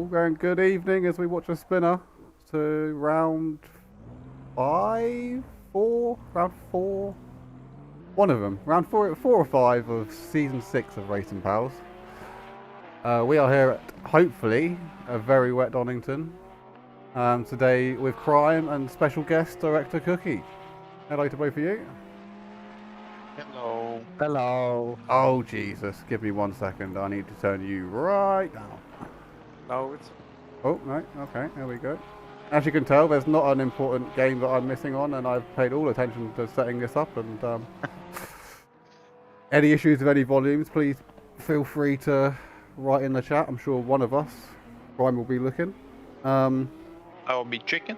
going good evening as we watch a spinner to round 5, 4, round 4. One of them, round 4 or 5 of season 6 of Racing Pals. We are here at, hopefully, a very wet Donington. Today with crime and special guest director Cookie. Hello to both of you. Hello. Hello. Oh Jesus, give me 1 second. I need to turn you right down. No, it's... Oh, no, okay, there we go. As you can tell, there's not an important game that I'm missing on, and I've paid all attention to setting this up, and any issues with any volumes, please feel free to write in the chat. I'm sure one of us, Prime, will be looking. I will be checking.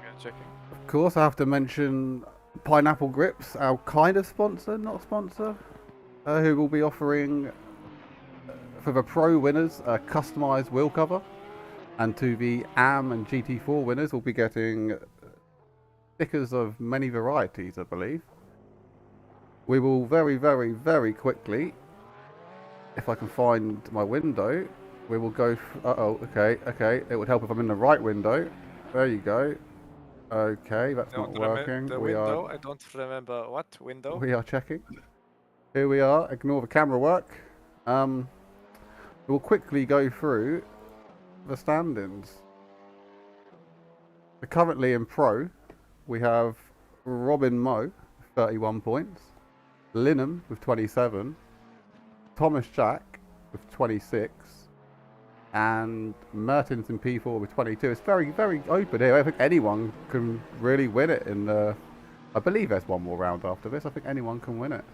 Yeah, checking. Of course, I have to mention Pineapple Grips, our kind of sponsor, not sponsor, who will be offering, for the Pro winners, a customised wheel cover. And to the AM and GT4 winners, we'll be getting stickers of many varieties, I believe. We will very quickly, if I can find my window, we will go... okay. It would help if I'm in the right window. There you go. Okay, that's not working. The window? I don't remember what window. We are checking. Here we are. Ignore the camera work. We'll quickly go through the standings. So currently in Pro, we have Robin Moe, 31 points. Linham with 27. Thomas Jack with 26. And Mertens in P4 with 22. It's very open here. I think anyone can really win it in the... I believe there's one more round after this. I think anyone can win it.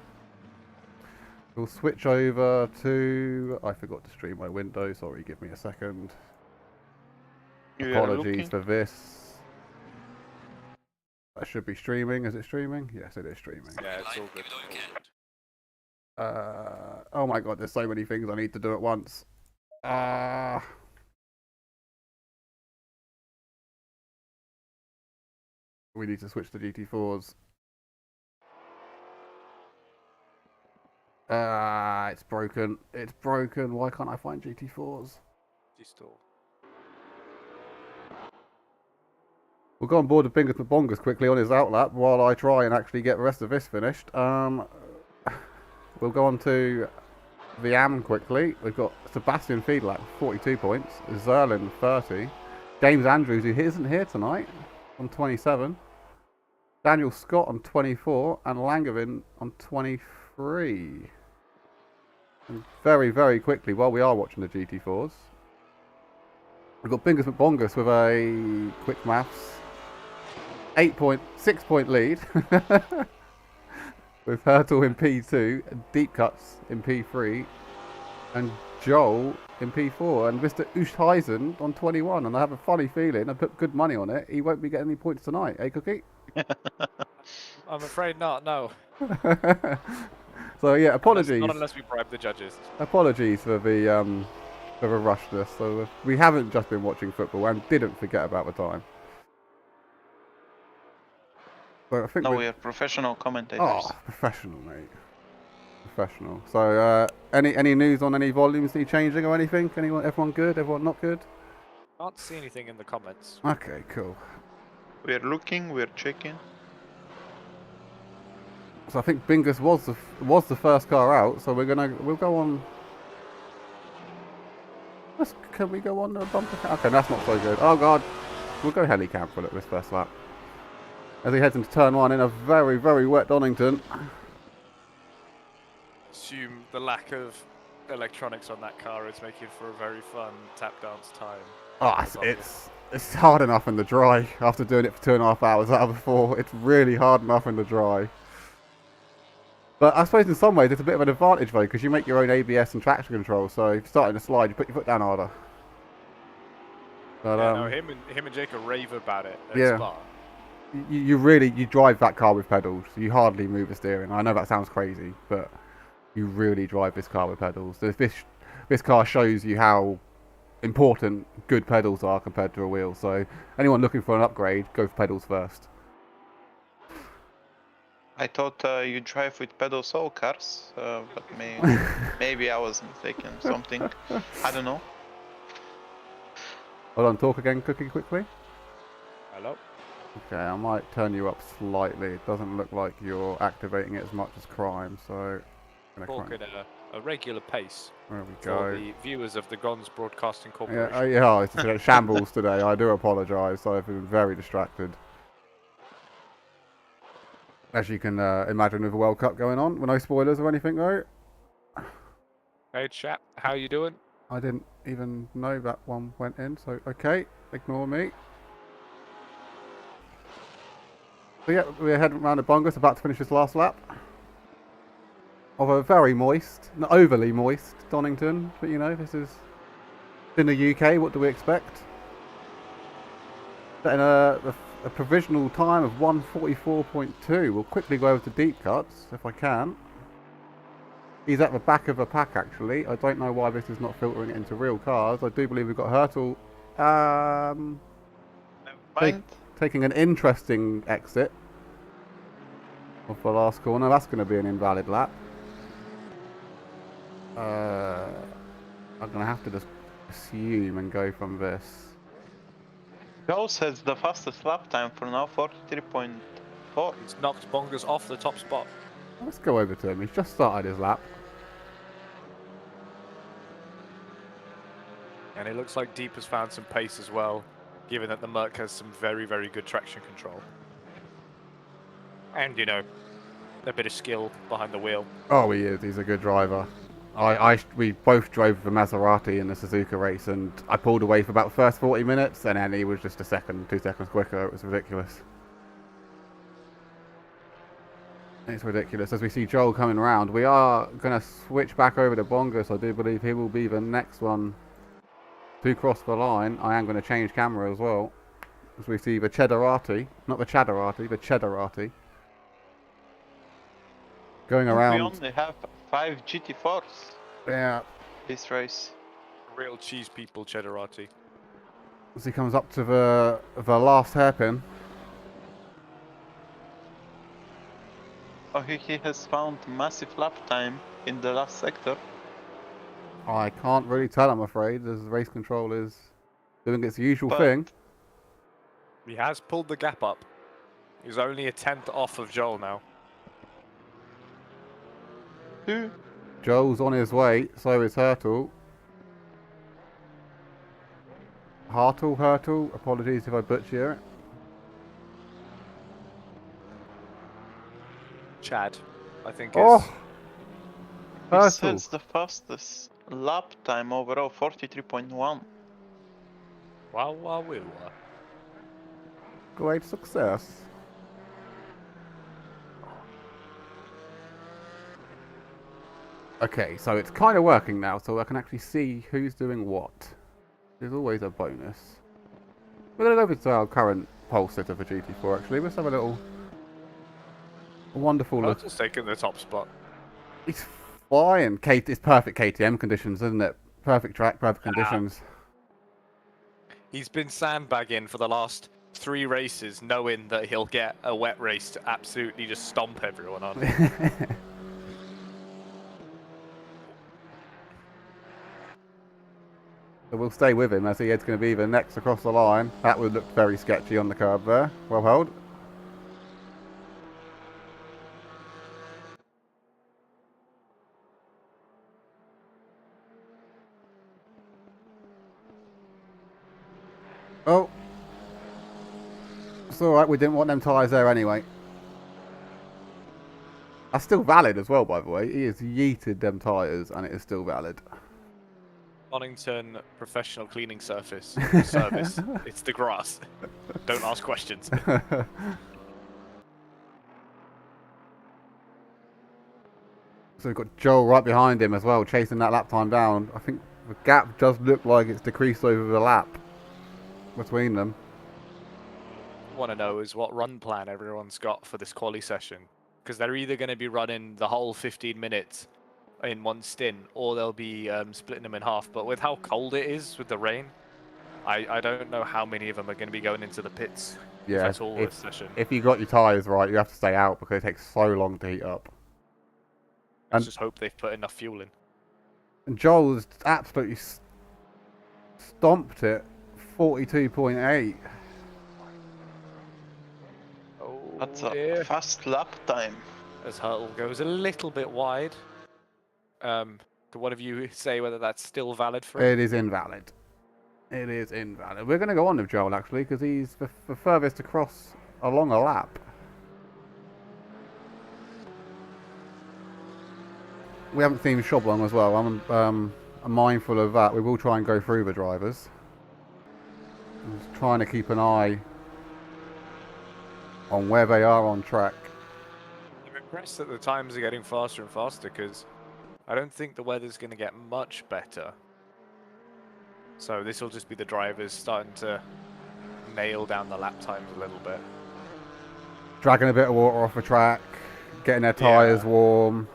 We'll switch over to... I forgot to stream my window. Sorry, give me a second. Apologies for this. That should be streaming. Is it streaming? Yes, it is streaming. Yeah, it's all good. Oh my god, there's so many things I need to do at once. We need to switch to GT4s. It's broken. It's broken. Why can't I find GT4s? We'll go on board with Bingus McBongus quickly on his outlap while I try and actually get the rest of this finished. We'll go on to the AM quickly. We've got Sebastian Fiedler, 42 points. Zerlin, 30. James Andrews, who isn't here tonight, on 27. Daniel Scott on 24. And Langevin on 23. And very quickly, while we are watching the GT4s, we've got Bingus McBongus with a quick maths 6 point lead with Hurtle in P2 and Deep Cuts in P3 and Joel in P4 and Mr. Ustheisen on 21, and I have a funny feeling, I put good money on it, he won't be getting any points tonight, eh Cookie? I'm afraid not, no. So yeah, apologies. Not unless we bribe the judges. Apologies for the rushness. So we haven't just been watching football and didn't forget about the time. So I think we are professional commentators. Oh, professional, mate. Professional. So any news on any volumes need changing or anything? Everyone good? Everyone not good? Can't see anything in the comments. Okay, cool. We're looking, we're checking. So I think Bingus was the first car out, so we'll go on. Can we go on the bumper car? Okay, that's not so good. Oh god, we'll go helicam for this first lap. As he heads into turn 1 in a very wet Donington. Assume the lack of electronics on that car is making for a very fun tap dance time. Oh, it's hard enough in the dry after doing it for 2.5 hours out of the 4. It's really hard enough in the dry. But I suppose in some ways it's a bit of an advantage though, because you make your own ABS and traction control. So if you're starting to slide, you put your foot down harder. But, yeah, no, him and Jake rave about it at yeah. Spa. You drive that car with pedals. You hardly move the steering. I know that sounds crazy, but you really drive this car with pedals. This car shows you how important good pedals are compared to a wheel. So anyone looking for an upgrade, go for pedals first. I thought you drive with pedals all cars, but maybe I was mistaken. Something, I don't know. Hold on, talk again, Cookie, quickly. Hello. Okay, I might turn you up slightly. It doesn't look like you're activating it as much as Crime, so... Talk at a regular pace There we for go. the viewers of the Gonz Broadcasting Yeah, Corporation. yeah, it's a shambles today. I do apologise. I've been very distracted. As you can imagine with the World Cup going on. No spoilers or anything, though. Hey chap, how you doing? I didn't even know that one went in, so okay, ignore me. So yeah, we're heading around the Bungus, about to finish this last lap. Of a very moist, not overly moist, Donington, but you know, this is in the UK, what do we expect? Setting a provisional time of 1:44.2. We'll quickly go over to deep cuts, if I can. He's at the back of the pack, actually. I don't know why this is not filtering it into real cars. I do believe we've got Hurtle Never mind. taking an interesting exit of the last corner. That's going to be an invalid lap. I'm going to have to just assume and go from this. Gonz has the fastest lap time for now, 43.4. He's knocked Bongers off the top spot. Let's go over to him. He's just started his lap. And it looks like Deep has found some pace as well, given that the Merc has some very, very good traction control. And, you know, a bit of skill behind the wheel. Oh, he is. He's a good driver. We both drove the Maserati in the Suzuka race, and I pulled away for about the first 40 minutes, and then he was just 2 seconds quicker. It was ridiculous. It's ridiculous. As we see Joel coming around, we are going to switch back over to Bongus. I do believe he will be the next one to cross the line. I am going to change camera as well, as we see the Cheddarati, not the Cheddarati, the Cheddarati, going around. We only have 5 GT4s Yeah. this race. Real cheese people, Cheddarati. As he comes up to the last hairpin. Oh, he has found massive lap time in the last sector. I can't really tell, I'm afraid, as race control is doing its usual But- thing. He has pulled the gap up. He's only a 10th off of Joel now. Two. Joel's on his way, so is Hurtle. Hurtle, apologies if I butcher it. Chad, I think Oh! is... He Hurtle, sets the fastest lap time overall, 43.1. Wow, wow, wow. great success. Okay, so it's kind of working now, so I can actually see who's doing what. There's always a bonus. We're going to go over to our current pole sitter for GT4, actually. Let's have a wonderful look. Hurtle's taken the top spot. It's fine. It's perfect KTM conditions, isn't it? Perfect track, perfect conditions. He's been sandbagging for the last 3 races, knowing that he'll get a wet race to absolutely just stomp everyone on. So we'll stay with him as he is going to be the next across the line. That would look very sketchy on the curb there. Well held. Oh. It's alright, we didn't want them tyres there anyway. That's still valid as well, by the way. He has yeeted them tyres and it is still valid. Donington professional cleaning service. It's the grass. Don't ask questions. So we've got Joel right behind him as well, chasing that lap time down. I think the gap does look like it's decreased over the lap between them. Want to know is what run plan everyone's got for this quali session, because they're either going to be running the whole 15 minutes in one stint, or they'll be splitting them in half. But with how cold it is with the rain, I don't know how many of them are going to be going into the pits. Yeah, That's all this session. if you got your tyres right, you have to stay out because it takes so long to heat up. Let's just hope they've put enough fuel in. And Joel's absolutely stomped it 42.8. Oh That's dear. a fast lap time. As Hurtle goes a little bit wide. Could one of you say whether that's still valid for him? It is invalid. It is invalid. We're going to go on with Joel, actually, because he's the furthest across along a lap. We haven't seen Shoblong as well. I'm mindful of that. We will try and go through the drivers. I'm just trying to keep an eye on where they are on track. I'm impressed that the times are getting faster and faster because I don't think the weather's going to get much better. So this will just be the drivers starting to nail down the lap times a little bit. Dragging a bit of water off the track, getting their tyres warm.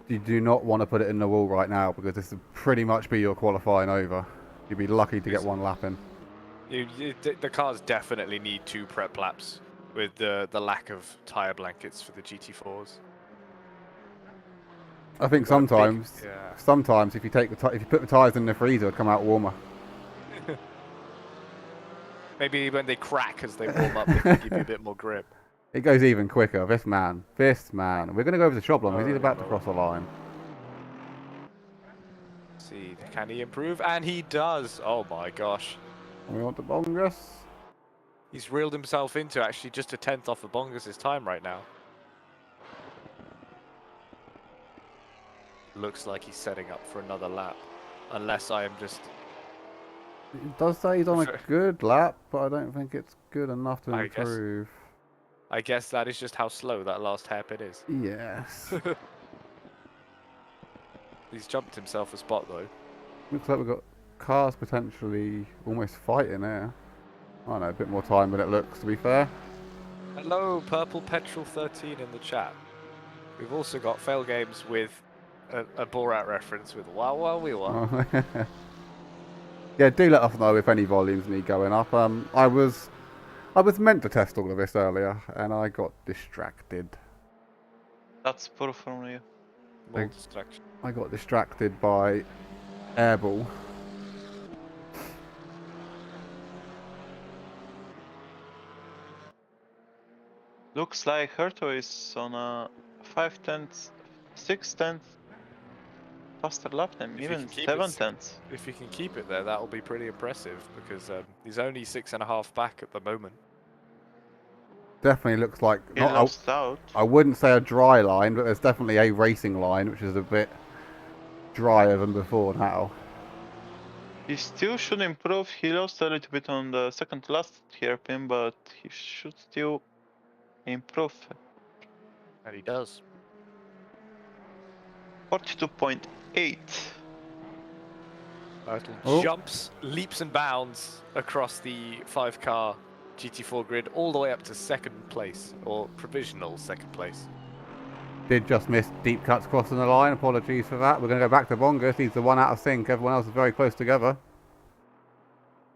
You do not want to put it in the wall right now because this will pretty much be your qualifying over. You'd be lucky to get one lap in. The cars definitely need 2 prep laps with the lack of tyre blankets for the GT4s. I think sometimes if you put the tyres in the freezer, it'll come out warmer. Maybe when they crack as they warm up, they can give you a bit more grip. It goes even quicker. This man. We're going to go over to Shoblong because he's about to cross the line. See, can he improve? And he does. Oh my gosh. We want the Bongus. He's reeled himself into actually just a 10th off of Bongus' time right now. Looks like he's setting up for another lap. Unless I am just... It does say he's on a good lap, but I don't think it's good enough to improve. I guess that is just how slow that last hairpin is. Yes. He's jumped himself a spot though. Looks like we've got cars potentially almost fighting there. I don't know, a bit more time than it looks, to be fair. Hello, Purple Petrol 13 in the chat. We've also got Fail Games with a Borat reference with Wow Wow Wee Wow. Yeah, do let us know if any volumes need going up. I was meant to test all of this earlier, and I got distracted. That's poor from you. More distraction. I got distracted by airball. Looks like Herto is on a 5/10, 6/10 faster lap time, even 7/10. If he can keep it there, that'll be pretty impressive because he's only 6.5 back at the moment. Definitely looks like He lost out. I wouldn't say a dry line, but there's definitely a racing line, which is a bit drier than before now. He still should improve. He lost a little bit on the second last hairpin, but he should still improve. And he does. 42.8. Jumps, leaps and bounds across the 5-car GT4 grid all the way up to second place, or provisional second place. Did just miss deep cuts crossing the line. Apologies for that. We're going to go back to Bongus. He's the one out of sync. Everyone else is very close together.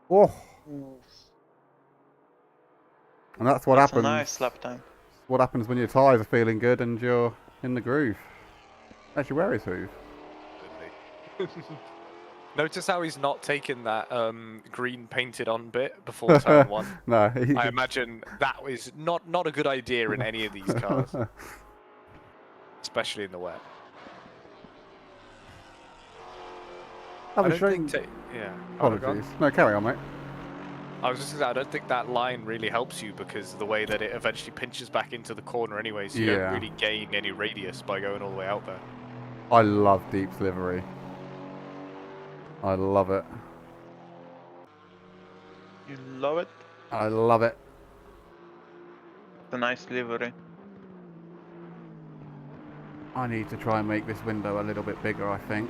Oh. And that's what happens. A nice lap time. What happens when your tyres are feeling good and you're in the groove. Actually, where is Hoof? Notice how he's not taken that green painted on bit before turn 1. No. I imagine that is not a good idea in any of these cars. Especially in the wet. Apologies. No, carry on, mate. I was just going to say, I don't think that line really helps you because of the way that it eventually pinches back into the corner anyway, so you don't really gain any radius by going all the way out there. I love Deep's livery. I love it. You love it? I love it. It's a nice livery. I need to try and make this window a little bit bigger, I think.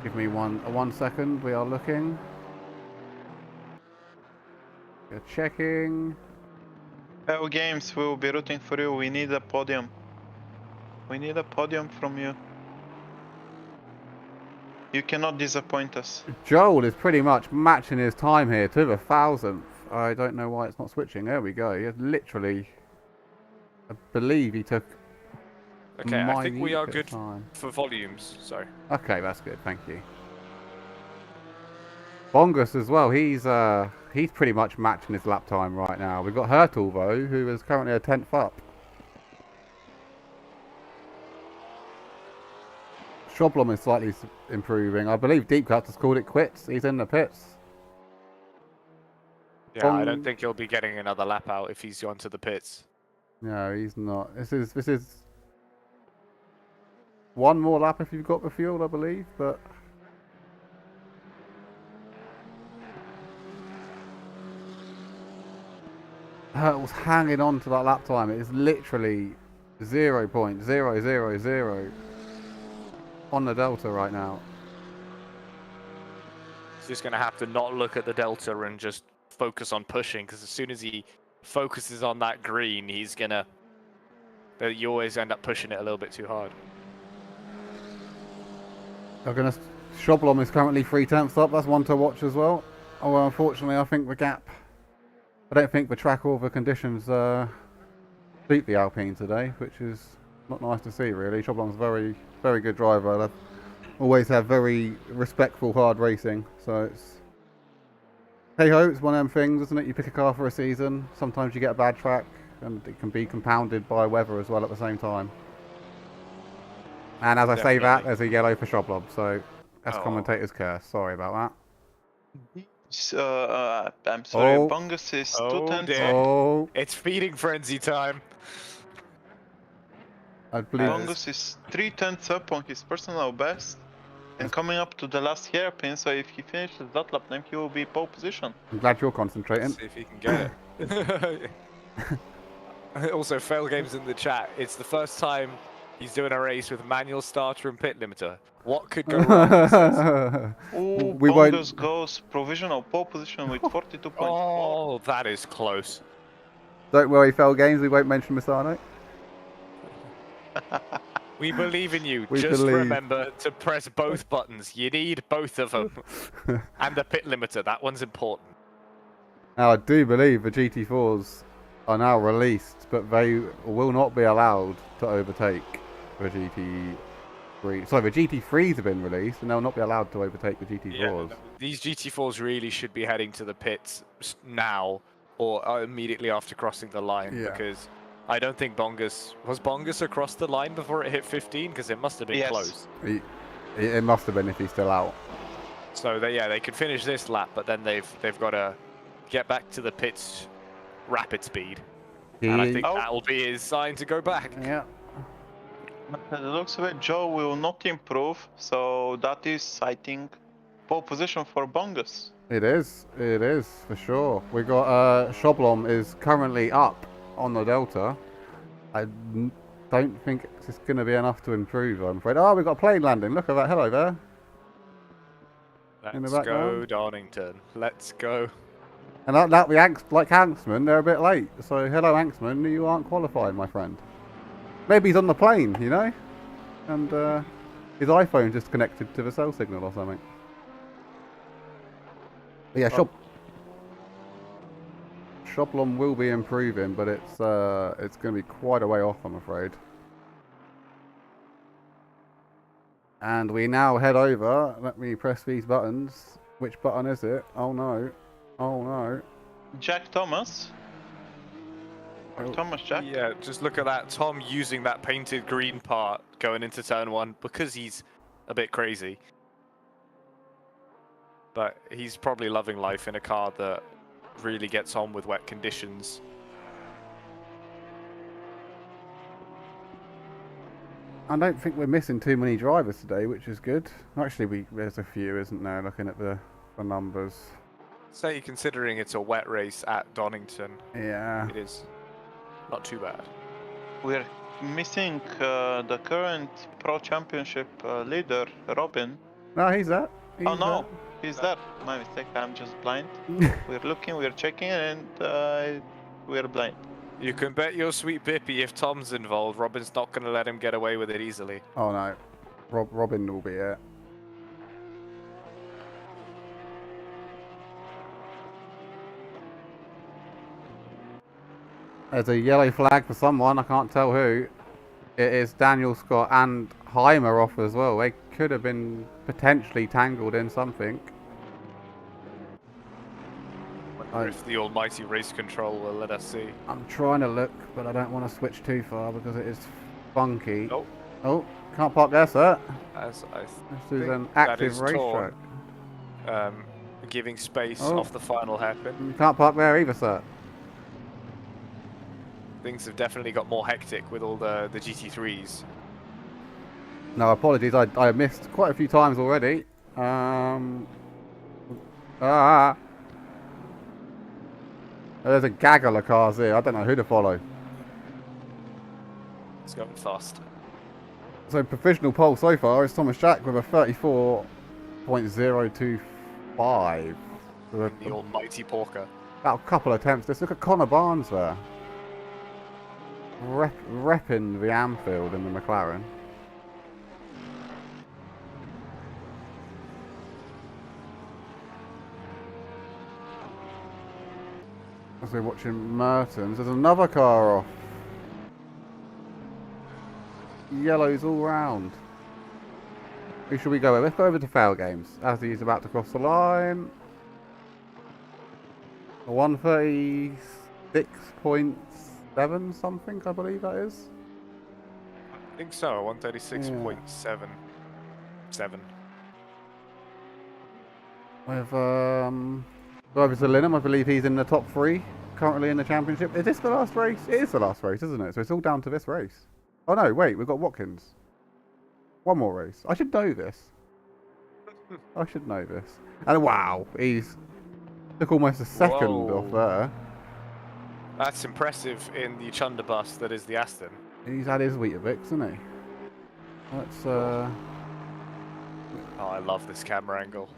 Give me one second. We are looking. We're checking. Hell Games will be rooting for you. We need a podium. We need a podium from you. You cannot disappoint us. Joel is pretty much matching his time here to the 1,000th. I don't know why it's not switching. There we go. He has literally... I believe he took... Okay, I think we are good for volumes, so... Okay, that's good. Thank you. Bongus as well. He's pretty much matching his lap time right now. We've got Hurtle though, who is currently a 10th up. Shoblom is slightly improving. I believe Deep Cuts has called it quits. He's in the pits. Yeah, I don't think he'll be getting another lap out if he's gone to the pits. No, he's not. This is one more lap if you've got the fuel, I believe, but Hurtle's hanging on to that lap time. It is literally 0.000 on the Delta right now. He's just going to have to not look at the Delta and just focus on pushing, because as soon as he focuses on that green, he's going to... You always end up pushing it a little bit too hard. Shoblom is currently 3/10 up. That's one to watch as well. Oh, well, unfortunately, I think the gap... I don't think the track or the conditions beat the Alpine today, which is not nice to see, really. Shoblom's a very, very good driver. They've always had very respectful, hard racing. So it's... Hey-ho, it's one of them things, isn't it? You pick a car for a season. Sometimes you get a bad track, and it can be compounded by weather as well at the same time. And as I say that, there's a yellow for Shoblom, so that's commentator's curse. Sorry about that. I'm sorry, Bongus is 2/10 up. Oh, it's feeding frenzy time. I believe Bongus is 3/10 up on his personal best and coming up to the last hairpin, so if he finishes that lap time, he will be pole position. I'm glad you're concentrating. Let's see if he can get it. Also, Fail Games in the chat. It's the first time he's doing a race with manual starter and pit limiter. What could go wrong? Ooh, Bongus goes provisional pole position with 42.4. Oh, that is close. Don't worry, Fail Games, we won't mention Misano. We believe in you. We Just believe. remember to press both buttons. You need both of them. And the pit limiter, that one's important. Now, I do believe the GT4s are now released, but they will not be allowed to overtake the GT3. Sorry, the GT3s have been released, and they'll not be allowed to overtake the GT4s. Yeah, these GT4s really should be heading to the pits now, or immediately after crossing the line, because I don't think Bongus... Was Bongus across the line before it hit 15? Because it must have been close. It must have been if he's still out. So, they could finish this lap, but then they've got to get back to the pits rapid speed. And I think that will be his sign to go back. Yeah. It looks like Joe will not improve, so that is, I think, pole position for Bongus. It is, for sure. We got, Shoblom is currently up on the Delta. I don't think it's going to be enough to improve, I'm afraid. Oh, we've got a plane landing. Look at that. Hello there. Let's go, Donington. Let's go. And like Hanksman, they're a bit late. So, hello, Hanksman. You aren't qualified, my friend. Maybe he's on the plane, you know? And his iPhone just connected to the cell signal or something. But yeah, Shoblom will be improving, but it's going to be quite a way off, I'm afraid. And we now head over. Let me press these buttons. Which button is it? Oh no. Oh no. Jack Thomas. Or Thomas Jack. Yeah, just look at that. Tom using that painted green part going into turn 1 because he's a bit crazy. But he's probably loving life in a car that really gets on with wet conditions. I don't think we're missing too many drivers today, which is good. Actually, there's a few, isn't there, looking at the numbers. Say, considering it's a wet race at Donington, Yeah. it is not too bad. We're missing the current Pro Championship leader, Robin. No, he's that. Oh no, he's there. My mistake, I'm just blind. We're looking, we're checking, and we're blind. You can bet your sweet Bippy if Tom's involved, Robin's not going to let him get away with it easily. Oh no, Robin will be it. There's a yellow flag for someone, I can't tell who. It is Daniel Scott and Heimer off as well. They could have been potentially tangled in something. If the almighty race control will let us see. I'm trying to look, but I don't want to switch too far because it is funky. Oh, Oh, can't park there, sir. as I This is an that active is racetrack. giving space Oh. off the final hairpin. You can't park there either, sir. Things have definitely got more hectic with all the GT3s. No, apologies. I missed quite a few times already. There's a gaggle of cars here. I don't know who to follow. It's going fast. So provisional pole so far is Thomas Jack with a 34.025. The almighty Porker. About a couple of attempts. Let's look at Connor Barnes there. Repping the Anfield in the McLaren. As we're watching Mertens, there's another car off. Yellows all round. Who should we go with? Let's go over to Fail Games as he's about to cross the line. 136.7 something, I believe that is. I think so, 136.77. With go over to Linham, I believe he's in the top 3 currently in the championship. Is this the last race? It is the last race, isn't it? So it's all down to this race. Oh no, wait, we've got Watkins. One more race. I should know this. I should know this. And wow, he's took almost a second off there. That's impressive in the Chunder bus that is the Aston. He's had his Weetabix, hasn't he? That's Oh, I love this camera angle.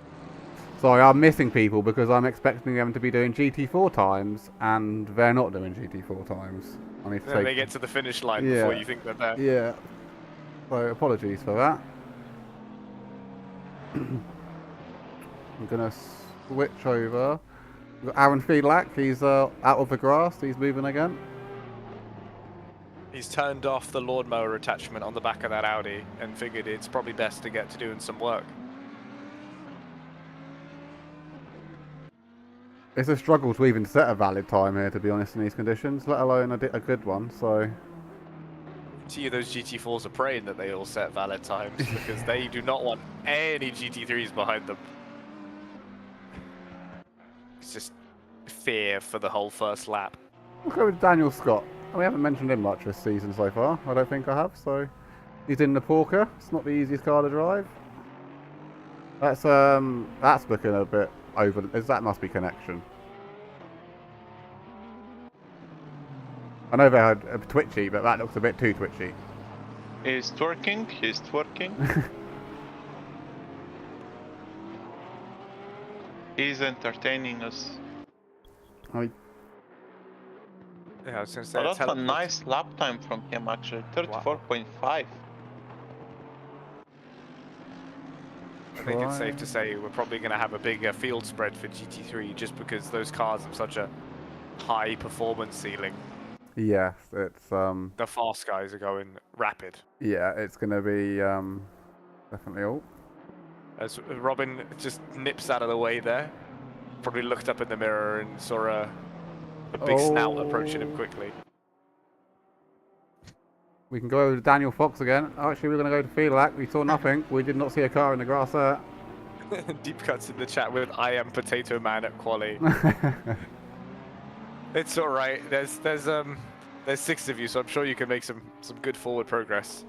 Sorry, I'm missing people because I'm expecting them to be doing GT4 times, and they're not doing GT4 times. I need to Then they get to the finish line Yeah. before you think they're there. Yeah. So apologies for that. I'm gonna switch over. We've got Aaron Fiedlach. He's out of the grass. He's moving again. He's turned off the lawnmower attachment on the back of that Audi and figured it's probably best to get to doing some work. It's a struggle to even set a valid time here, to be honest, in these conditions, let alone a good one. So To you, those GT4s are praying that they all set valid times because they do not want any GT3s behind them. It's just fear for the whole first lap. we'll go with Daniel Scott. We haven't mentioned him much this season so far. I don't think I have. So he's in the Porker. It's not the easiest car to drive. That's looking a bit over. That must be connection. I know they had a twitchy, but that looks a bit too twitchy. He's twerking. He's twerking. He's entertaining us. I Yeah, I was going to say, Oh, that's a nice lap time from him actually. 34.5. I think it's safe to say we're probably going to have a bigger field spread for GT3 just because those cars have such a high performance ceiling. yes, it's The fast guys are going rapid. yeah, it's gonna be definitely all. As Robin just nips out of the way there, probably looked up in the mirror and saw a big snout approaching him quickly. We can go over to Daniel Fox again. Oh, actually, we're going to go to Fiedlach. We saw nothing. We did not see a car in the grass there. Deep cuts in the chat with "I am Potato Man at quali." It's all right. There's 6 of you, so I'm sure you can make some good forward progress.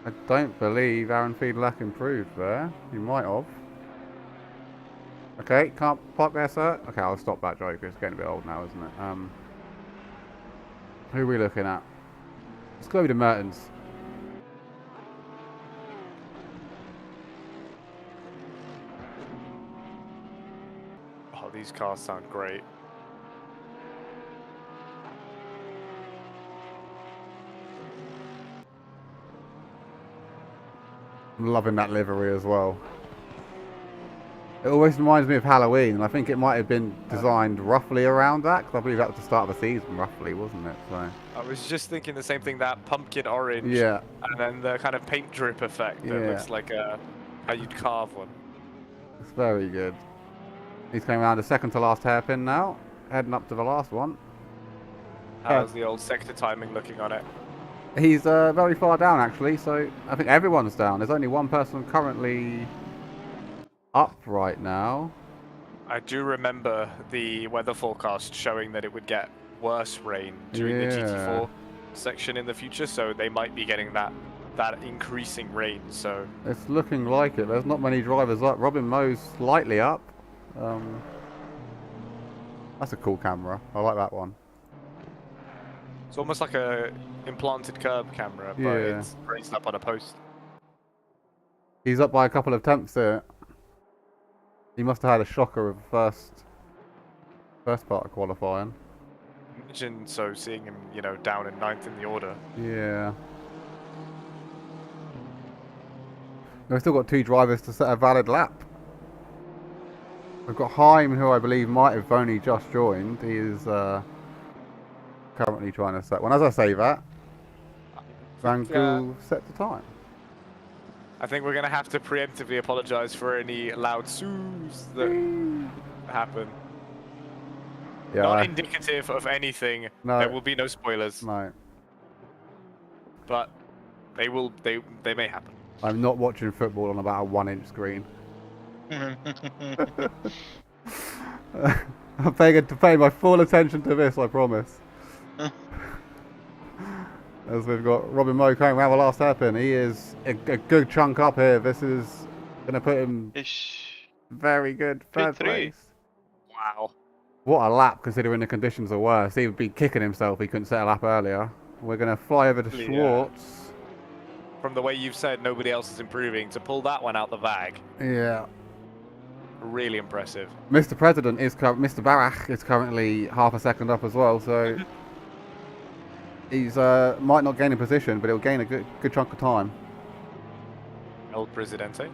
I don't believe Aaron Fiedlach improved there. He might have. Okay, can't park there, sir. Okay, I'll stop that joke. It's getting a bit old now, isn't it? Who are we looking at? Let's go to Mertens. Oh, these cars sound great. I'm loving that livery as well. It always reminds me of Halloween, and I think it might have been designed roughly around that, because I believe that was the start of the season, roughly, wasn't it? So. I was just thinking the same thing, that pumpkin orange, Yeah. and then the kind of paint drip effect that Yeah. looks like how you'd carve one. It's very good. He's coming around the second to last hairpin now, heading up to the last one. How's the old sector timing looking on it? He's very far down actually, so I think everyone's down. There's only one person currently up right now. I do remember the weather forecast showing that it would get worse rain during the GT4 section in the future, so they might be getting that increasing rain. So it's looking like it. There's not many drivers up. Robin Moe's slightly up. That's a cool camera. I like that one. it's almost like a implanted curb camera, but it's raised up on a post. He's up by a couple of tenths here. He must have had a shocker of first part of qualifying. Imagine seeing him, down in 9th in the order. Yeah. We've still got 2 drivers to set a valid lap. We've got Heim, who I believe might have only just joined. He is currently trying to set one. As I say that, Van Gool set the time. I think we're going to have to preemptively apologise for any loud soos that happen. Yeah, Not indicative of anything. No. There will be no spoilers. No. But they will. They may happen. I'm not watching football on about a 1-inch screen. I'm paying my full attention to this, I promise. As we've got Robin Moe coming around the last hairpin. He is a good chunk up here. This is going to put him very good third place. Wow. What a lap, considering the conditions are worse. He would be kicking himself if he couldn't set a lap earlier. We're going to fly over to Schwartz. From the way you've said nobody else is improving, to pull that one out the bag. Yeah. Really impressive. Mr. President Mr. Barach is currently half a second up as well, so he's might not gain a position, but he'll gain a good chunk of time. El Presidente.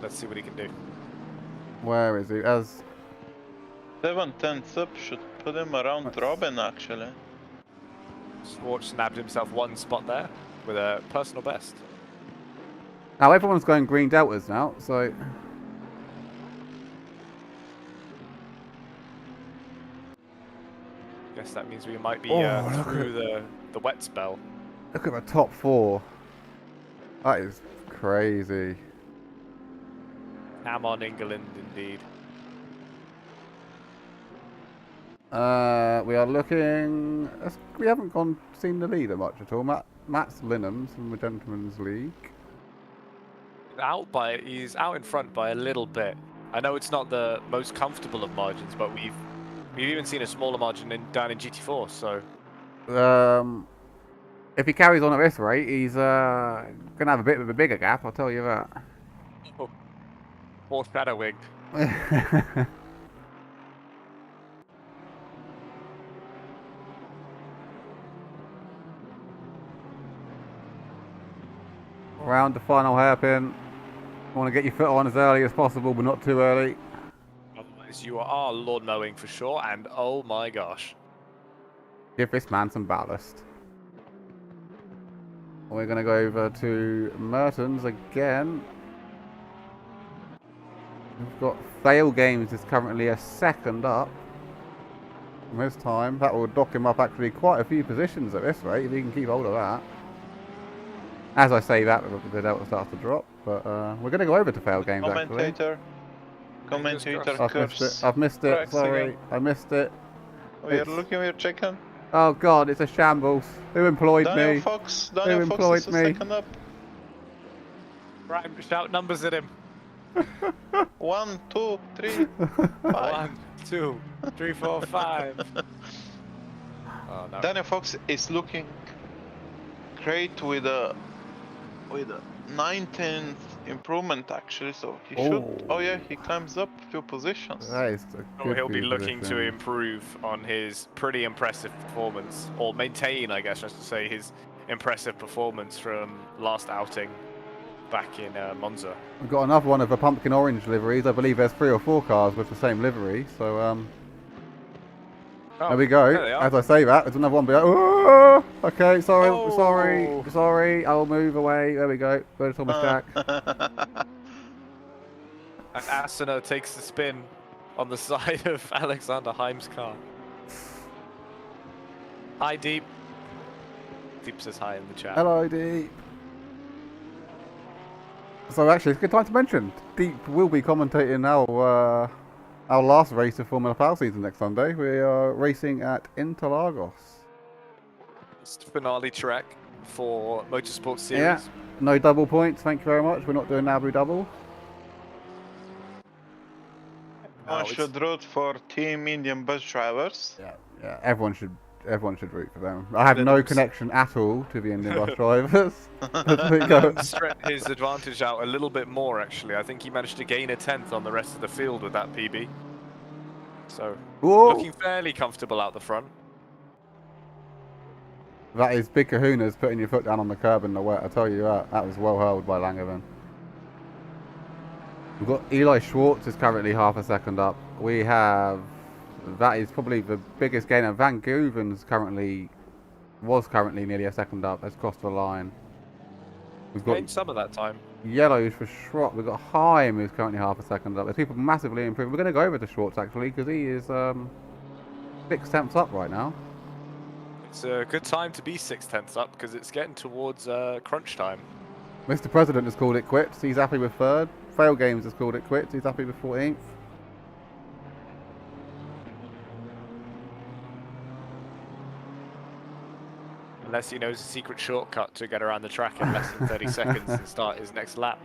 Let's see what he can do. Where is he? 7/10 up should put him around Robin actually. Schwartz snapped himself one spot there with a personal best. Now everyone's going green deltas now, so Guess that means we might be through the wet spell. look at the top 4. That is crazy. Ham on England, indeed. We are looking. We haven't seen the leader much at all. Matt's Linham's from the Gentleman's League. He's out in front by a little bit. I know it's not the most comfortable of margins, but we've even seen a smaller margin down in GT4. So, if he carries on at this rate, he's gonna have a bit of a bigger gap. I'll tell you that. Foreshadowing. Round the final hairpin. Want to get your foot on as early as possible, but not too early. Otherwise, you are lawn mowing for sure. And oh my gosh, Give this man some ballast. We're going to go over to Mertens again. We've got Fail Games is currently a second up from his time. That will dock him up actually quite a few positions at this rate, if he can keep hold of that. As I say that, the delta starts to drop, but we're going to go over to Fail Games actually. Commentator curves. I've missed it, sorry. Again. I missed it. We're checking. Oh god, it's a shambles. Who employed Daniel me? Fox Who employed is a me? second up. right, shout numbers at him. 1, 2, 3, 5. 1, 2, 3, 4, 5. Oh, no. Daniel Fox is looking great with a 19th improvement actually, so he should. Oh yeah, he climbs up a few positions. That is a good He'll be few looking to positions. improve on his pretty impressive performance, or maintain, I guess I should say, his impressive performance from last outing back in Monza. We've got another one of the pumpkin orange liveries. I believe there's 3 or 4 cars with the same livery, so there we go. There they are. As I say that, there's another one. Be like, oh, okay, sorry, Oh. sorry. I'll move away. There we go. Go to Thomas Jack. And Asuna takes the spin. on the side of Alexander Heim's car. Hi, Deep. Deep says hi in the chat. Hello, Deep. So actually, it's a good time to mention Deep will be commentating our last race of Formula Power season next Sunday. We are racing at Interlagos. It's the finale track for Motorsport Series. Yeah, no double points. Thank you very much. We're not doing Abu double. One should root for Team Indian bus drivers. Yeah. Everyone should root for them. I have no connection at all to the Indian bus drivers. His advantage out a little bit more, actually. I think he managed to gain a 10th on the rest of the field with that PB. So, looking fairly comfortable out the front. That is big kahunas putting your foot down on the curb in the wet. I tell you that. That was well held by Langevin. We've got Eli Schwartz is currently half a second up. We have... That is probably the biggest gainer. Van Guven's was currently nearly a second up. Has crossed the line. We've got some of that time. Yellows for Schrott. We've got Heim, who's currently half a second up. There's people massively improving. We're going to go over to Schwartz actually because he is 6 tenths up right now. It's a good time to be 6 tenths up because it's getting towards crunch time. Mr. President has called it quits. He's happy with 3rd. Fail Games has called it quits. He's happy with 14th. Unless he knows a secret shortcut to get around the track in less than 30 seconds and start his next lap.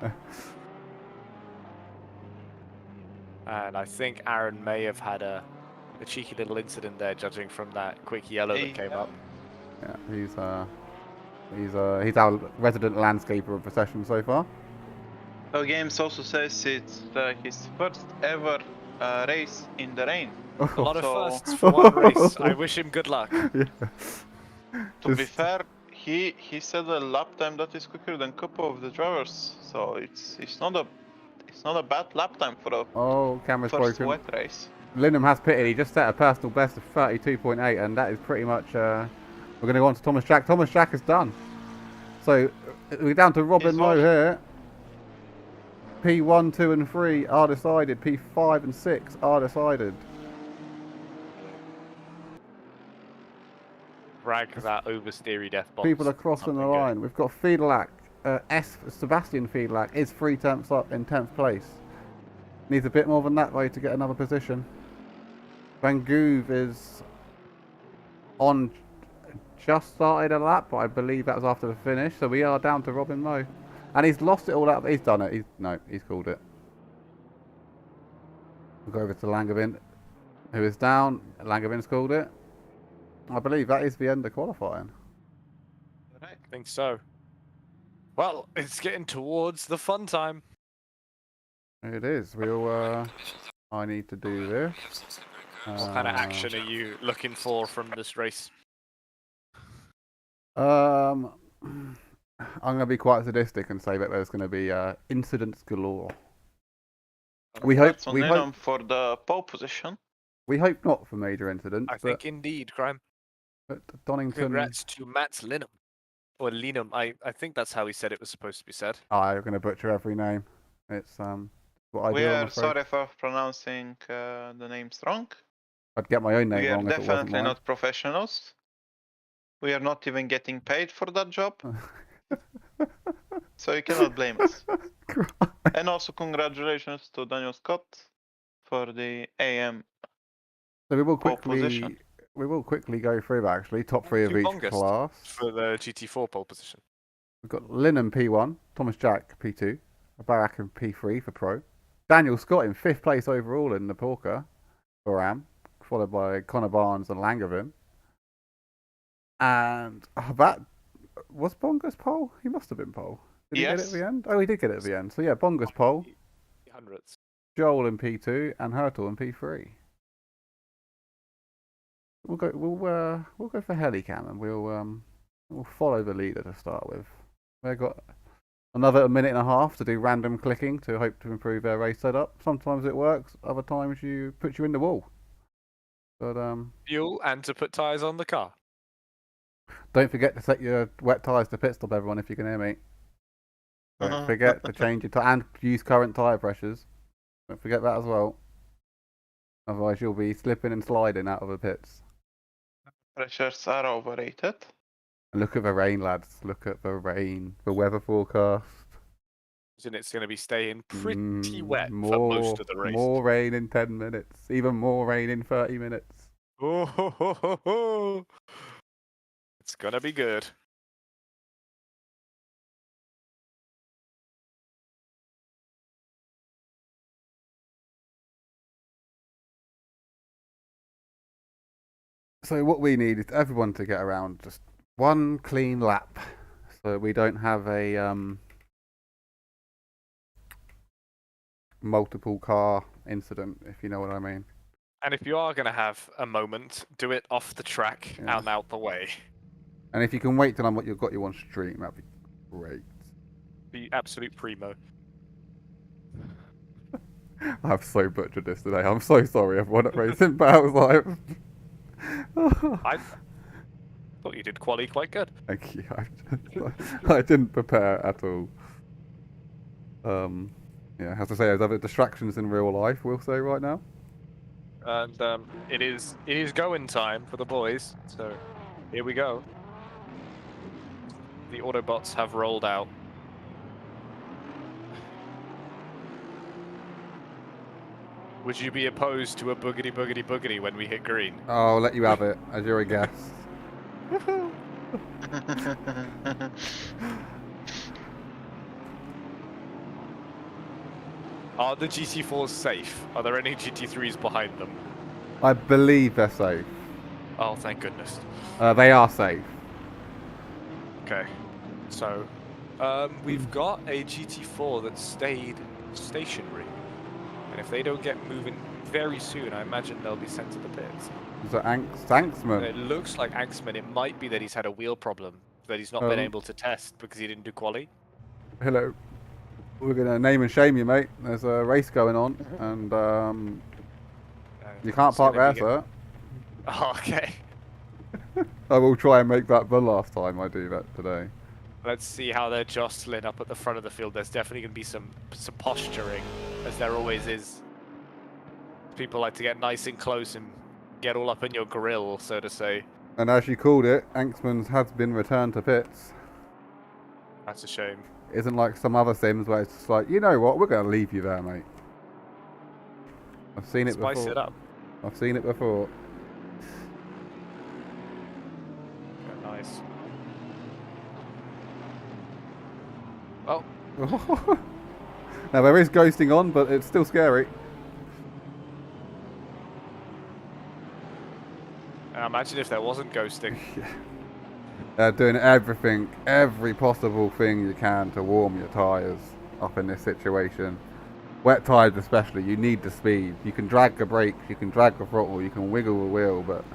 And I think Aaron may have had a cheeky little incident there, judging from that quick yellow that came up. Yeah, he's our resident landscaper of the session so far. So Games also says it's his first ever race in the rain. A lot of firsts for one race. I wish him good luck. Yeah. To be fair, he said a lap time that is quicker than couple of the drivers, so it's not a bad lap time for a camera's first broken. wet race. Linham has pitted. He just set a personal best of 32.8, and that is pretty much. We're going to go on to Thomas Jack. Thomas Jack is done. So we're down to Robin Lowe here. P1, 2, and 3 are decided. P5 and 6 are decided. Drag that oversteery death box. People are crossing the line. We've got Fiedelack. Sebastian Fiedelack is 3 tenths up in 10th place. Needs a bit more than that though to get another position. Van Goove is on, just started a lap, but I believe that was after the finish. So we are down to Robin Moe. And he's lost it all out. He's done it. He's called it. We'll go over to Langevin, who is down. Langevin's called it. I believe that is the end of qualifying. I think so. Well, it's getting towards the fun time. It is. I need to do this. What kind of action are you looking for from this race? I'm going to be quite sadistic and say that there's going to be incidents galore. We hope for the pole position. We hope not for major incidents. I think indeed, Graham. But Donington. Congrats to Matt Linham. Or Linham. I think that's how he said it was supposed to be said. I'm going to butcher every name. It's what I do. We are sorry for pronouncing the names wrong. I'd get my own name wrong. We are definitely not professionals. We are not even getting paid for that job. So you cannot blame us. And also congratulations to Daniel Scott for the AM. So we will quickly go through that actually. Top 3 of each class. For the GT4 pole position. We've got Linham P1, Thomas Jack P2, Barak in P3 for Pro. Daniel Scott in 5th place overall in the Porker for AM, followed by Connor Barnes and Langevin. And that was Bongus pole? He must have been pole. Did he get it at the end? Oh, he did get it at the end. So yeah, Bongus pole. Hundreds. Joel in P2 and Hurtle in P3. We'll go for Helicam and we'll follow the leader to start with. They've got another minute and a half to do random clicking to hope to improve their race setup. Sometimes it works, other times puts you in the wall. But fuel and to put tyres on the car. Don't forget to set your wet tyres to pit stop, everyone, if you can hear me. Don't forget to change your and use current tyre pressures. Don't forget that as well. Otherwise, you'll be slipping and sliding out of the pits. Pressures are overrated. Look at the rain, lads. Look at the rain. The weather forecast. And it's going to be staying pretty wet for most of the race. More rain in 10 minutes. Even more rain in 30 minutes. Oh, ho, ho, ho, ho. It's going to be good. So what we need is everyone to get around just one clean lap, so we don't have a multiple car incident, if you know what I mean. And if you are going to have a moment, do it off the track and out the way. And if you can wait till you've got you on stream, that'd be great. Be absolute primo. I've so butchered this today. I'm so sorry, everyone at Racing Battles Live. I thought you did quali quite good. Thank you. I didn't prepare at all. Yeah, I have to say, there's other distractions in real life, we'll say right now. And it is going time for the boys. So here we go. The Autobots have rolled out. Would you be opposed to a boogity boogity boogity when we hit green? Oh, I'll let you have it, as you're a guest. Are the GT4s safe? Are there any GT3s behind them? I believe they're safe. Oh, thank goodness. They are safe. Okay. So, we've got a GT4 that stayed stationary. And if they don't get moving very soon, I imagine they'll be sent to the pits. Is it Anksman? It looks like Axman. It might be that he's had a wheel problem that he's not been able to test because he didn't do quali. Hello. We're going to name and shame you, mate. There's a race going on, and you can't park there, sir. Oh, okay. I will try and make that the last time I do that today. Let's see how they're jostling up at the front of the field. There's definitely going to be some posturing, as there always is. People like to get nice and close and get all up in your grill, so to say. And as you called it, Anksman's has been returned to pits. That's a shame. Isn't like some other sims where it's just like, you know what, we're going to leave you there, mate. I've seen it before. Spice it up. I've seen it before. Yeah, nice. Oh. Now there is ghosting on, but it's still scary. Imagine if there wasn't ghosting. Doing everything, every possible thing you can to warm your tyres up in this situation. Wet tyres especially, you need the speed. You can drag the brakes, you can drag the throttle, you can wiggle the wheel, but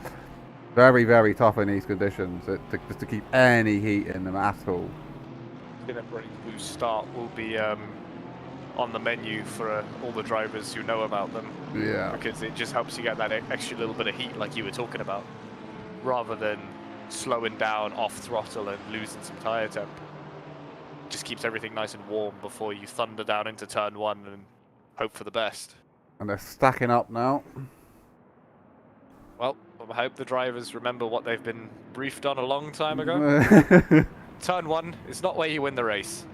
very, very tough in these conditions just to keep any heat in them at all. A brake boost start will be on the menu for all the drivers who know about them. Yeah. Because it just helps you get that extra little bit of heat like you were talking about, rather than slowing down off throttle and losing some tyre temp. Just keeps everything nice and warm before you thunder down into turn one and hope for the best. And they're stacking up now. Well, I hope the drivers remember what they've been briefed on a long time ago. Turn one is not where you win the race.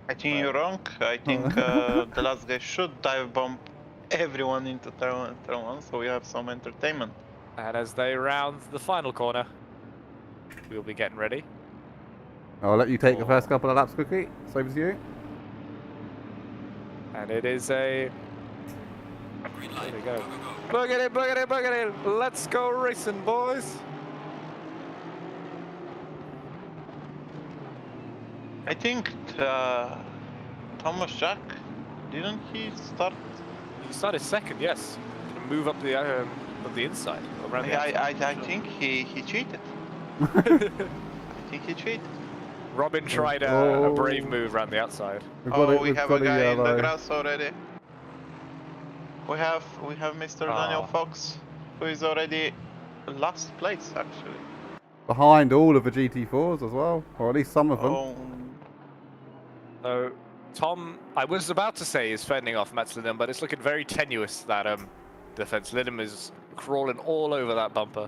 I think you're wrong. I think the last guy should dive bomb everyone into turn one, so we have some entertainment. And as they round the final corner, we'll be getting ready. I'll let you take the first couple of laps, Cookie. Same as you. And it is a... There we go. Boogity, boogity, boogity. Let's go racing, boys. I think Thomas Jack, didn't he start? He started second, yes. Move up the inside. Around the outside. I think he cheated. I think he cheated. Robin tried a brave move around the outside. We have a guy in the grass already. We have Mr. Daniel Fox, who is already last place actually. Behind all of the GT4s as well, or at least some of them. So Tom, I was about to say, is fending off Metzeldon, but it's looking very tenuous that defense. Lidham is crawling all over that bumper.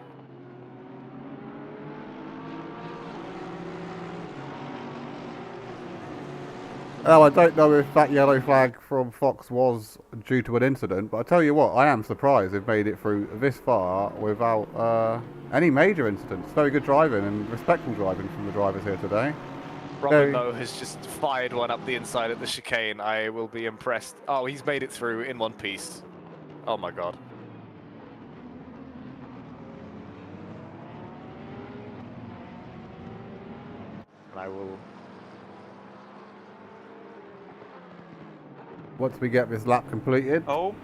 Oh, I don't know if that yellow flag from Fox was due to an incident, but I tell you what, I am surprised they've made it through this far without any major incidents. Very good driving and respectful driving from the drivers here today. Robin, though, has just fired one up the inside of the chicane. I will be impressed. Oh, he's made it through in one piece. Oh my god. And I will... Once we get this lap completed, Oh,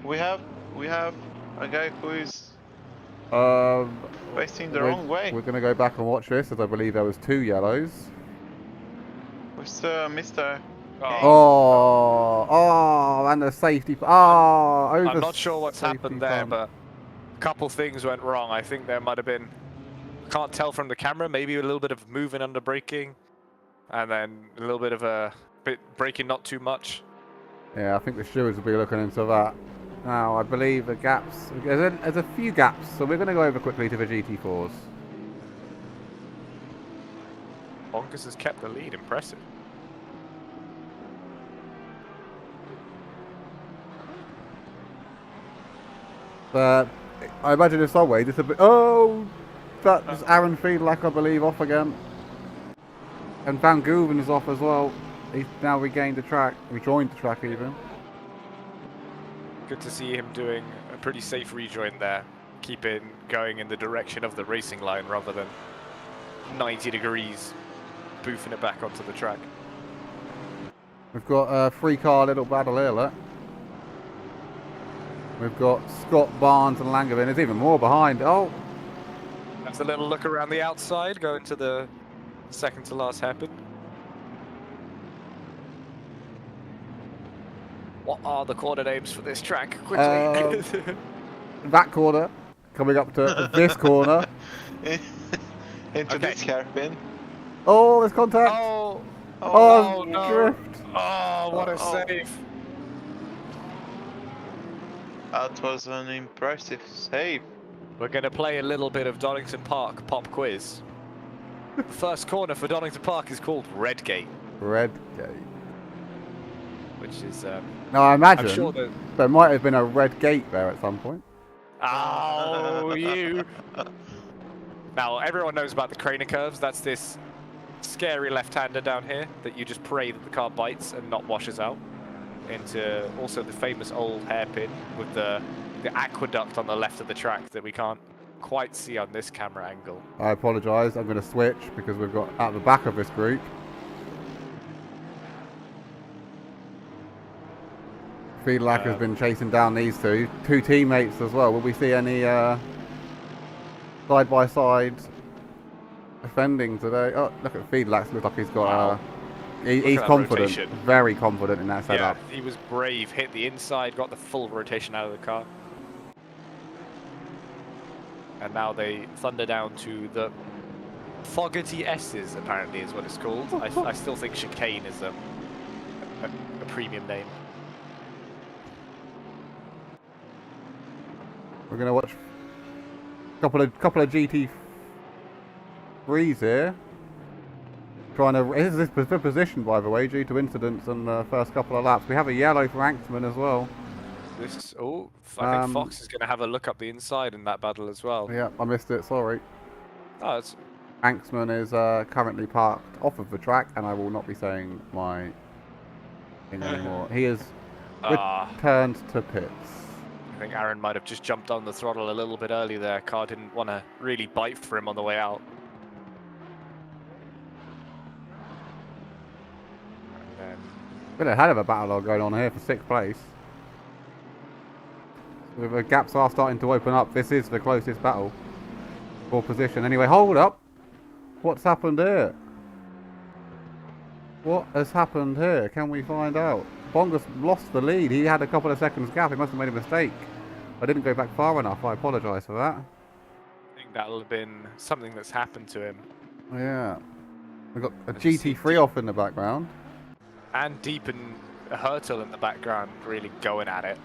we have a guy who is facing the wrong way. we're going to go back and watch this, as I believe there was 2 yellows. Mr. Oh, and the safety. I'm not sure what's happened there, but a couple things went wrong. I think there might have been, can't tell from the camera, maybe a little bit of moving under braking, and then a little bit of a braking not too much. Yeah, I think the stewards will be looking into that. Now, I believe the gaps, there's a few gaps, so we're going to go over quickly to the GT4s. Gonz has kept the lead, impressive. I imagine in some ways it's a bit... Oh! That's Aaron Fiedlack, I believe, off again. And Van Goeven is off as well. He's now rejoined the track even. Good to see him doing a pretty safe rejoin there. Keeping going in the direction of the racing line rather than 90 degrees, boofing it back onto the track. We've got a 3-car little battle here, look. We've got Scott, Barnes and Langevin. There's even more behind. Oh! That's a little look around the outside, going to the second to last hairpin. What are the corner names for this track? Quickly. That corner. Coming up to this corner. Into this hairpin. Oh, there's contact. Oh, no. Drift. Oh, what a save. That was an impressive save. We're going to play a little bit of Donington Park pop quiz. The first corner for Donington Park is called Redgate. Redgate. Which is... now, I imagine I'm sure that... there might have been a red gate there at some point. Oh, you! Now, everyone knows about the Craner curves. That's this scary left-hander down here that you just pray that the car bites and not washes out. Into also the famous old hairpin with the aqueduct on the left of the track that we can't quite see on this camera angle. I apologise. I'm going to switch because we've got at the back of this group Fiedlack has been chasing down these two teammates as well. Will we see any side-by-side offending today? Oh, look at Fiedlack. Looks like he's got he's confident, rotation. Very confident in that setup. Yeah, he was brave, hit the inside, got the full rotation out of the car. And now they thunder down to the Fogarty S's, apparently is what it's called. I still think chicane is a premium name. We're going to watch a couple of GT3s here. Trying to... This is the position, by the way, due to incidents in the first couple of laps. We have a yellow for Anxman as well. This... Oh, I think Fox is going to have a look up the inside in that battle as well. Yeah, I missed it, sorry. Oh, it's... Anxman is currently parked off of the track, and I will not be saying my thing anymore. He is returned to pits. I think Aaron might have just jumped on the throttle a little bit early there. Car didn't want to really bite for him on the way out. Been a hell of a battle going on here for 6th place. The gaps are starting to open up. This is the closest battle for position. Anyway, hold up. What's happened here? What has happened here? Can we find out? Bongus lost the lead. He had a couple of seconds gap. He must have made a mistake. I didn't go back far enough. I apologise for that. I think that'll have been something that's happened to him. Yeah. We've got a GT3 off in the background. And Deep and Hurtle in the background really going at it.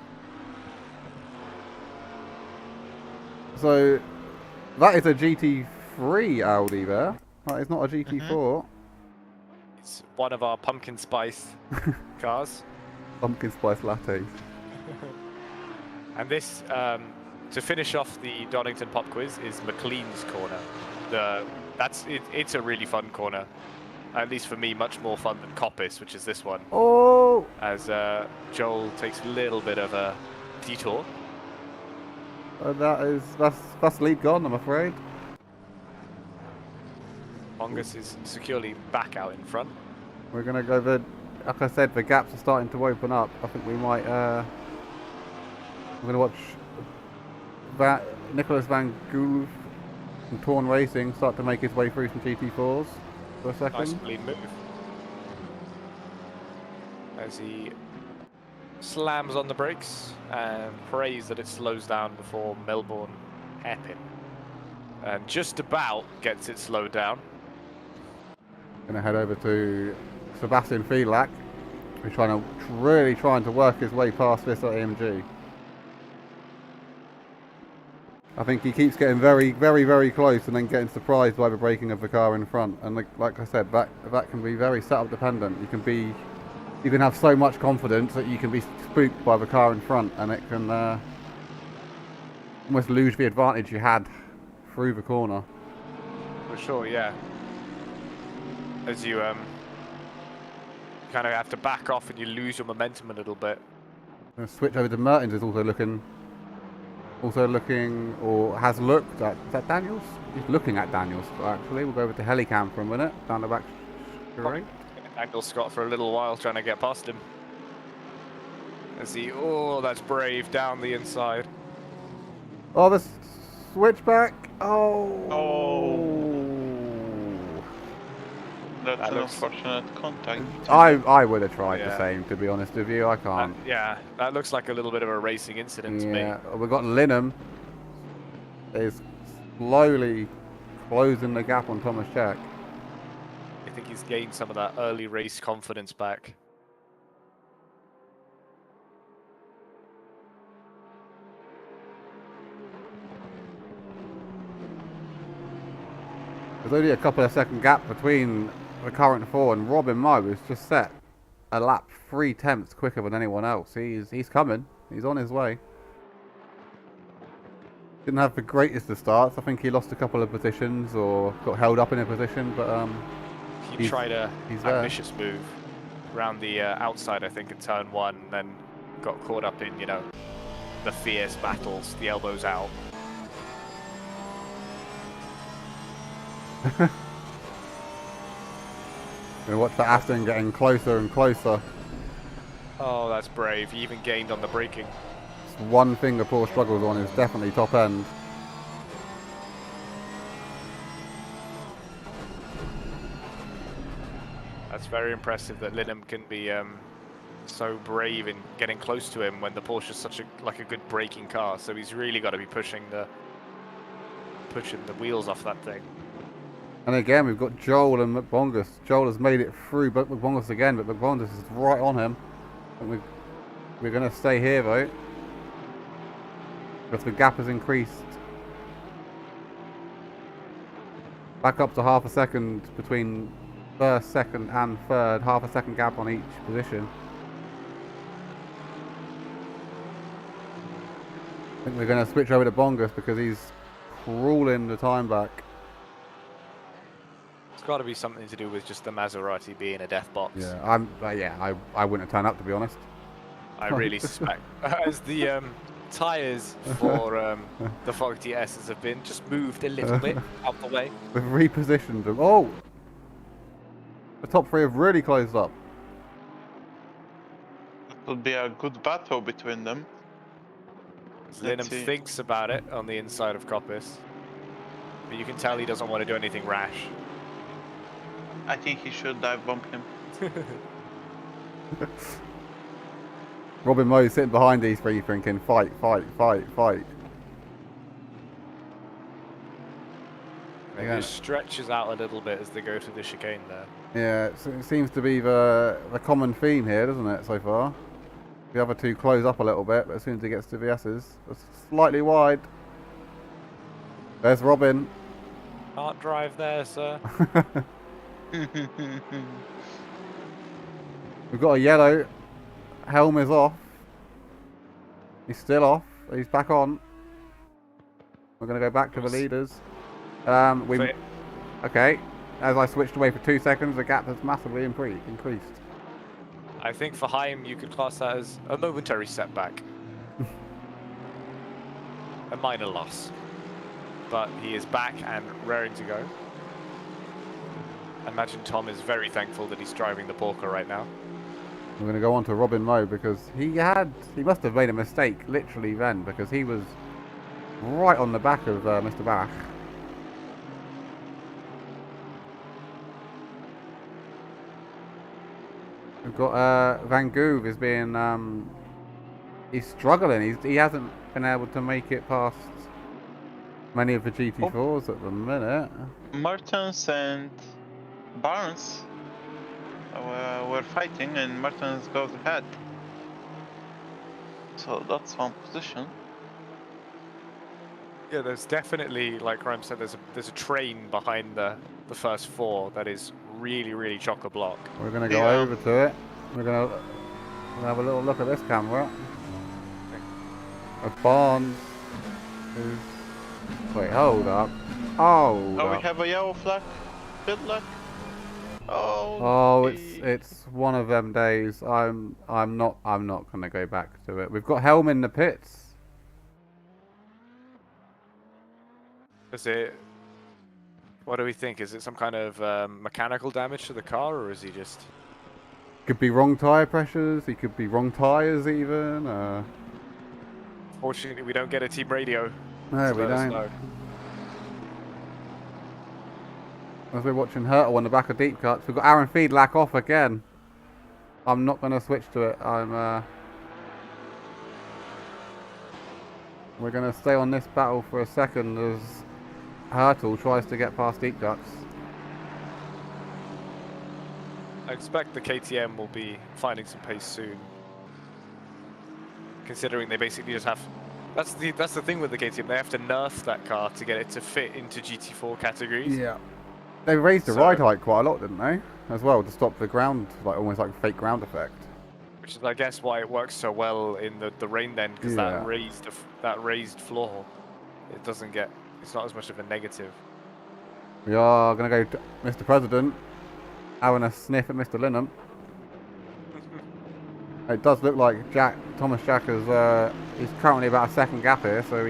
So that is a GT3 Audi there. That is not a GT4. It's one of our pumpkin spice cars. Pumpkin spice lattes. And this, to finish off the Donington pop quiz, is McLean's corner. It's a really fun corner. At least for me, much more fun than Coppice, which is this one. Oh! As Joel takes a little bit of a detour. That's lead gone, I'm afraid. Mongus is securely back out in front. We're gonna go like I said, the gaps are starting to open up. I think we might. We're gonna watch Nicholas Van Gool from Torn Racing start to make his way through some GT4s for a second. Nice lead move. As he slams on the brakes and prays that it slows down before Melbourne hairpin. And just about gets it slowed down. Gonna head over to Sebastian Fielak, who's really trying to work his way past this AMG. I think he keeps getting very, very, very close and then getting surprised by the braking of the car in front. And like I said, that can be very setup dependent. You can have so much confidence that you can be spooked by the car in front, and it can almost lose the advantage you had through the corner. For sure, yeah. As you kind of have to back off and you lose your momentum a little bit. Switch over to Mertens is also looking, or has looked at. Is that Daniels? He's looking at Daniels. Actually, we'll go over to Helicam for a minute down the back straight. Daniels Scott for a little while trying to get past him. As he, that's brave down the inside. Oh, the switchback. Oh. That's an unfortunate contact. I would have tried the same, to be honest with you. I can't. That looks like a little bit of a racing incident to me. Yeah, we've got Linham is slowly closing the gap on Thomas Check. I think he's gained some of that early race confidence back. There's only a couple of second gap between the current four, and Robin Moe has just set a lap 3/10 quicker than anyone else. He's coming. He's on his way. Didn't have the greatest of starts. I think he lost a couple of positions or got held up in a position, but he tried a ambitious move around the outside, I think, in turn one, and then got caught up in, the fierce battles, the elbows out. Gonna watch the Aston getting closer and closer. Oh, that's brave. He even gained on the braking. It's one thing the poor struggles on is definitely top end. That's very impressive that Linham can be so brave in getting close to him when the Porsche is such a good braking car. So he's really got to be pushing the wheels off that thing. And again, we've got Joel and McBongus. Joel has made it through, but McBongus again, but McBongus is right on him. And we're going to stay here, though, because the gap has increased back up to half a second between first, second, and third. Half a second gap on each position. I think we're going to switch over to Bongus because he's crawling the time back. Got to be something to do with just the Maserati being a death box. Yeah, I wouldn't have turned up, to be honest. I really suspect as the tyres for the Fog TSs have been just moved a little bit out the way. We've repositioned them. Oh, the top three have really closed up. It would be a good battle between them. Linham thinks about it on the inside of Coppice, but you can tell he doesn't want to do anything rash. I think he should dive bomb him. Robin Moe sitting behind these three thinking, fight, fight, fight, fight. It just stretches out a little bit as they go to the chicane there. Yeah, it seems to be the common theme here, doesn't it, so far? The other two close up a little bit, but as soon as he gets to VS's, it's slightly wide. There's Robin. Can't drive there, sir. We've got a yellow. Helm is off. He's still off. He's back on. We're going to go back to the leaders. Okay. As I switched away for 2 seconds, the gap has massively increased. I think for Haim, you could class that as a momentary setback. A minor loss. But he is back and raring to go. I imagine Tom is very thankful that he's driving the Porker right now. We're going to go on to Robin Lowe because he must have made a mistake literally then, because he was right on the back of Mr. Bach. We've got Van Gogh is being he's struggling. He hasn't been able to make it past many of the GT4s at the minute. Mertens and Barnes were fighting, and Mertens goes ahead. So that's one position. Yeah, there's definitely, like Ryan said, there's a train behind the first four that is really chock-a-block. We're going to go over to it. We're going to have a little look at this camera. Of Barnes. Wait, hold up. We have a yellow flag. Good luck. It's one of them days. I'm not gonna go back to it. We've got Helm in the pits. Is it? What do we think? Is it some kind of mechanical damage to the car, or is he just? Could be wrong tire pressures. He could be wrong tires even. Fortunately, we don't get a team radio. No, we don't. As we're watching Hurtle on the back of deep cuts, we've got Aaron Feedlack off again. I'm not going to switch to it. We're going to stay on this battle for a second as Hurtle tries to get past deep cuts. I expect the KTM will be finding some pace soon, considering they basically just have. That's the thing with the KTM. They have to nerf that car to get it to fit into GT4 categories. Yeah. They raised the ride height quite a lot, didn't they? As well, to stop the ground, like almost like fake ground effect. Which is, I guess, why it works so well in the rain then, because that raised floor, it doesn't get. It's not as much of a negative. We are going to go to Mr. President, having a sniff at Mr. Linham. It does look like Thomas Jack is he's currently about a second gap here, so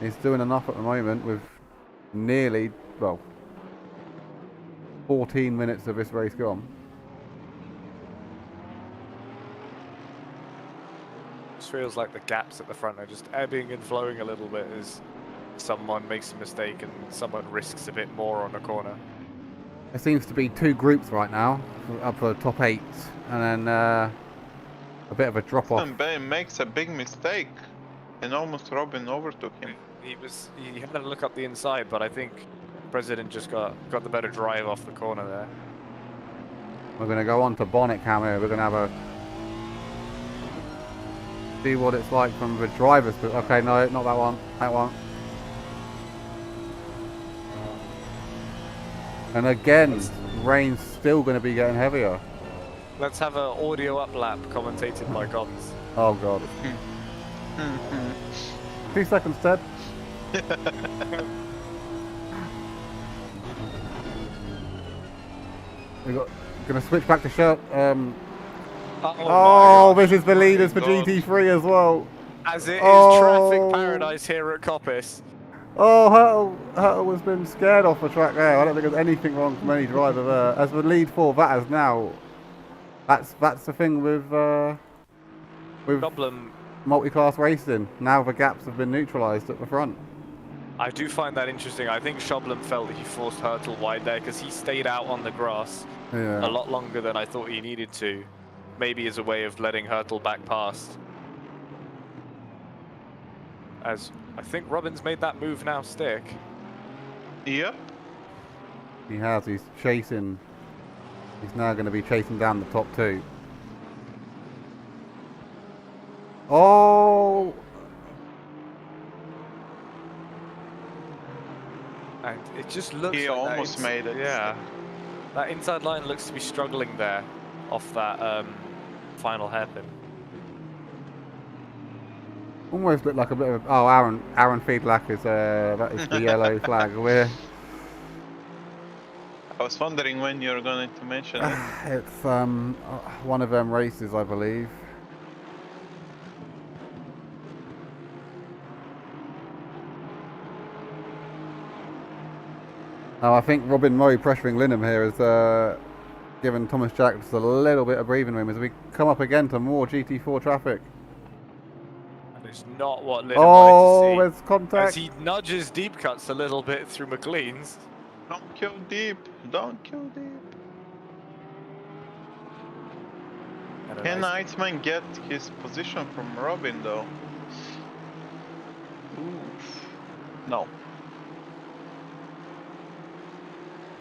he's doing enough at the moment with nearly, well, 14 minutes of this race gone. Just feels like the gaps at the front are just ebbing and flowing a little bit as someone makes a mistake and someone risks a bit more on the corner. There seems to be two groups right now, up for the top 8, and then a bit of a drop off. Bay makes a big mistake, and almost Robin overtook him. He had to look up the inside, but I think President just got the better drive off the corner there. We're going to go on to bonnet cam here. We're going to have see what it's like from the driver's. Okay, no, not that one. That one. And again, rain's still going to be getting heavier. Let's have an audio up lap commentated by Gonz. Oh god. 2 seconds, Ted. We're going to switch back to shirt. This is the leaders for GT3 as well. As it is traffic paradise here at Coppice. Oh, Hurtle has been scared off the track there. I don't think there's anything wrong from any driver there. As the lead for that is now, that's the thing with Problem. Multiclass racing. Now the gaps have been neutralised at the front. I do find that interesting. I think Schoblem felt that he forced Hurtle wide there because he stayed out on the grass a lot longer than I thought he needed to. Maybe as a way of letting Hurtle back past. As I think Robin's made that move now stick. Yep. He has. He's chasing. He's now going to be chasing down the top 2. Oh! And it just looks He like almost made it. Yeah. That inside line looks to be struggling there off that final hairpin. Almost looked like a bit of. Oh, Aaron Fiedlach is that is the yellow flag. We're I was wondering when you're going to mention it. it's one of them races, I believe. Oh, I think Robin Murray pressuring Linham here has given Thomas Jack just a little bit of breathing room as we come up again to more GT4 traffic. And it's not what Linham Oh, wanted to see. there's contact. As he nudges deep cuts a little bit through McLean's. Don't kill deep. Don't kill deep. And a Can nice- Eitzman get his position from Robin though? Oof. No.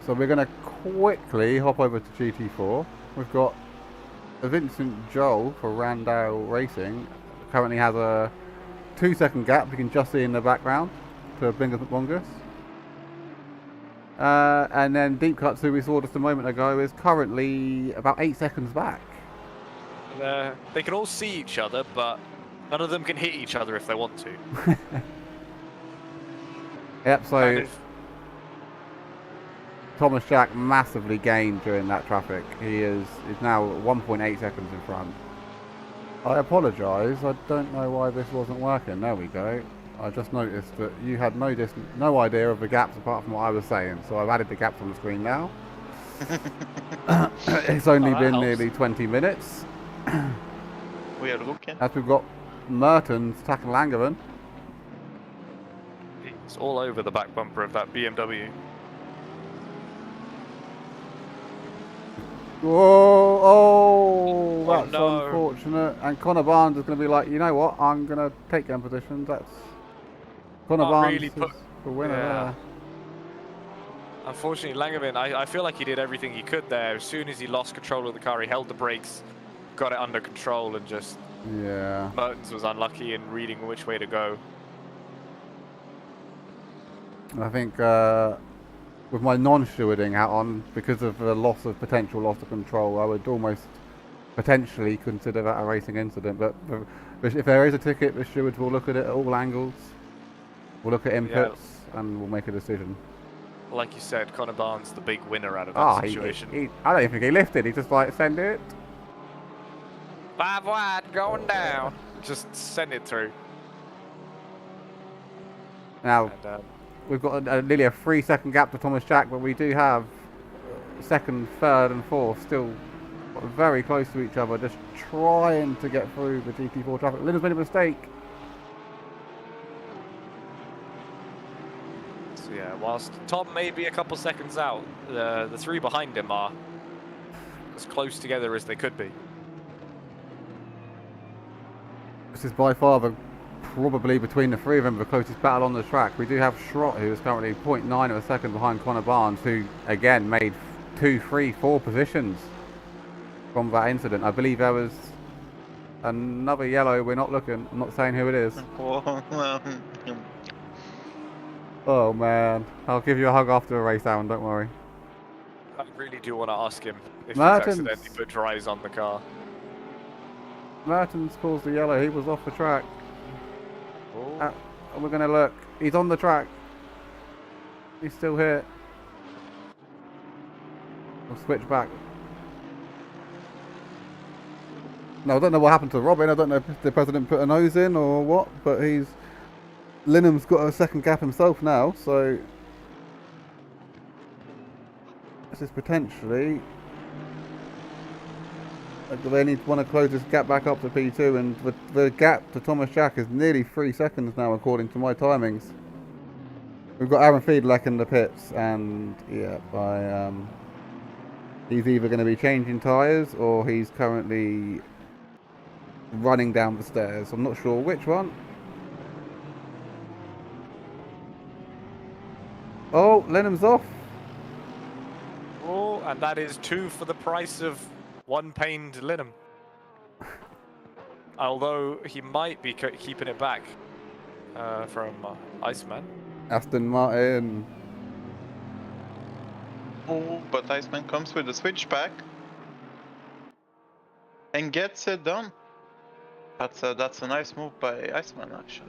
So we're going to quickly hop over to GT4. We've got Vincent Joel for Randall Racing. Currently has a 2-second gap. You can just see in the background to Blingus McBongus. And then Deep Cuts, who we saw just a moment ago, is currently about 8 seconds back. They can all see each other, but none of them can hit each other if they want to. Yep, so Kind of- Thomas Jack massively gained during that traffic. He is now 1.8 seconds in front. I apologise, I don't know why this wasn't working. There we go. I just noticed that you had no idea of the gaps apart from what I was saying, so I've added the gaps on the screen now. It's only that been helps. nearly 20 minutes. We are looking. As we've got Mertens tackling Langevin. It's all over the back bumper of that BMW. Whoa, oh, that's no. unfortunate. And Connor Barnes is going to be like, you know what, I'm going to take them positions. That's Connor Can't Barnes really is put- the winner Yeah. there. Unfortunately, Langevin, I feel like he did everything he could there. As soon as he lost control of the car, he held the brakes, got it under control, and just Yeah. Mertens was unlucky in reading which way to go. I think with my non-stewarding hat on, because of the potential loss of control, I would almost potentially consider that a racing incident. But if there is a ticket, the stewards will look at it at all angles. We'll look at inputs and we'll make a decision. Like you said, Connor Barnes, the big winner out of that situation. I don't think he lifted. He just like send it. 5 wide, going down. Just send it through. Now And, we've got nearly a 3-second gap to Thomas Jack, but we do have second, third, and fourth still very close to each other, just trying to get through the GT4 traffic. Linda's made a mistake. so yeah, whilst Tom may be a couple seconds out, the three behind him are as close together as they could be. This is by far probably between the three of them the closest battle on the track. We do have Schrott, who is currently 0.9 of a second behind Connor Barnes, who again made 2, 3, 4 positions from that incident. I believe there was another yellow. We're not looking. I'm not saying who it is. Oh man, I'll give you a hug after the race, Aaron. Don't worry. I really do want to ask him if Mertens. he's accidentally put dries on the car. Mertens caused the yellow. He was off the track. Oh. We're gonna look. He's on the track. He's still here. We'll switch back. No, I don't know what happened to Robin. I don't know if the president put a nose in or what, but Linham's got a second gap himself now, so this is potentially. They want to close this gap back up to P2, and the gap to Thomas Jack is nearly 3 seconds now, according to my timings. We've got Aaron Fiedlach in the pits, and yeah, he's either going to be changing tyres or he's currently running down the stairs. I'm not sure which one. Oh, Lenham's off. Oh, and that is 2 for the price of 1 pained Linham. Although he might be keeping it back from Iceman. Aston Martin. Oh, but Iceman comes with a switchback and gets it done. That's a nice move by Iceman, actually.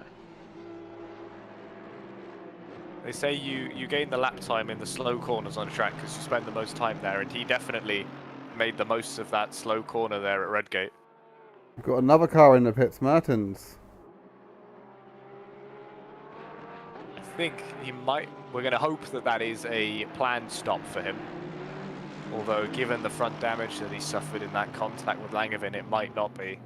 They say you gain the lap time in the slow corners on a track because you spend the most time there, and he definitely made the most of that slow corner there at Redgate. We've got another car in the pits, Mertens. I think he might. We're going to hope that that is a planned stop for him. Although, given the front damage that he suffered in that contact with Langevin, it might not be.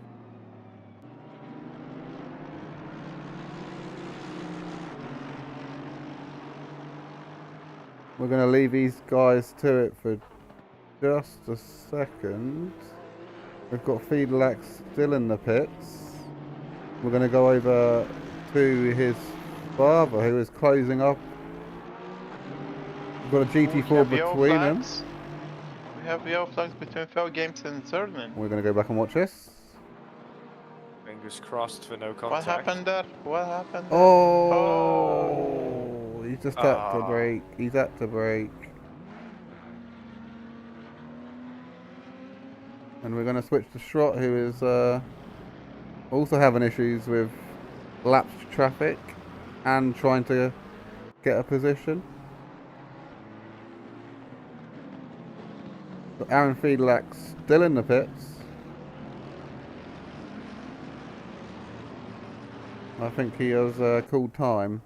We're going to leave these guys to it for just a second. We've got Feedlax still in the pits. We're going to go over to his father, who is closing up. We've got a GT4 between them. We have yellow flags between Fel Games and Zerlin. We're going to go back and watch this. Fingers crossed for no contact. What happened there? What happened there? Oh, he's just had to brake. He's had to brake. And we're going to switch to Schrott, who is also having issues with lapsed traffic and trying to get a position. Got Aaron Feedlax still in the pits. I think he has called time.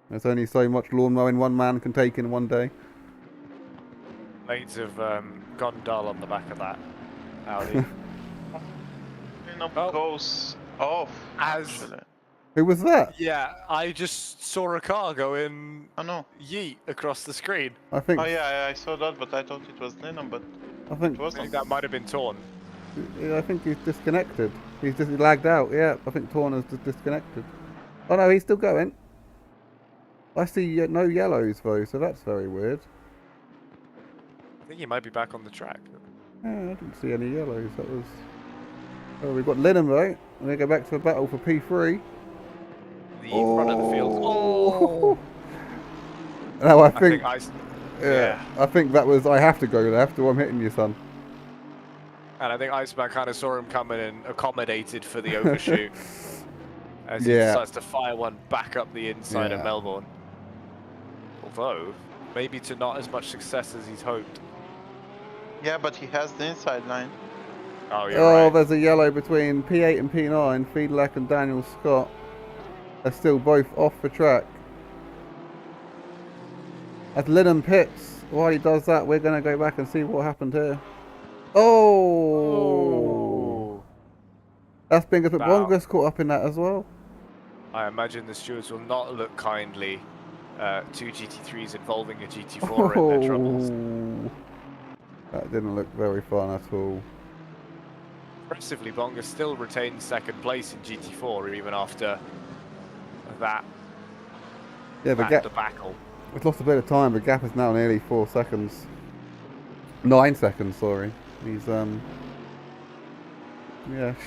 There's only so much lawn mowing one man can take in one day. Mates have gone dull on the back of that Audi. Goes off. Actually. Who was that? Yeah, I just saw a car go in. Oh no. Yeet across the screen. I think. Oh yeah, I saw that, but I thought it was Lennon, but I think it wasn't. I think that might have been Torn. Yeah, I think he's disconnected. He's just lagged out. Yeah, I think Torner's just disconnected. Oh no, he's still going. I see no yellows though, so that's very weird. I think he might be back on the track. Yeah, I didn't see any yellows. That was. Oh, we've got Linham though. And they go back to a battle for P3. The front of the field. Oh! No, I think yeah, I think that was I have to go left or I'm hitting you, son. And I think Iceman kind of saw him coming and accommodated for the overshoot. As he decides to fire one back up the inside of Melbourne. Although, maybe to not as much success as he's hoped. Yeah, but he has the inside line. Oh, you're right. There's a yellow between P8 and P9. Feedlack and Daniel Scott are still both off the track. As Linham pits, while he does that, we're going to go back and see what happened here. Oh! That's Bingus, but Bongus caught up in that as well. I imagine the stewards will not look kindly to GT3s involving a GT4 in their troubles. That didn't look very fun at all. Impressively, Bongus still retains second place in GT4 even after that debacle. We've lost a bit of time. The gap is now nearly 4 seconds. 9 seconds, sorry. He's yeah.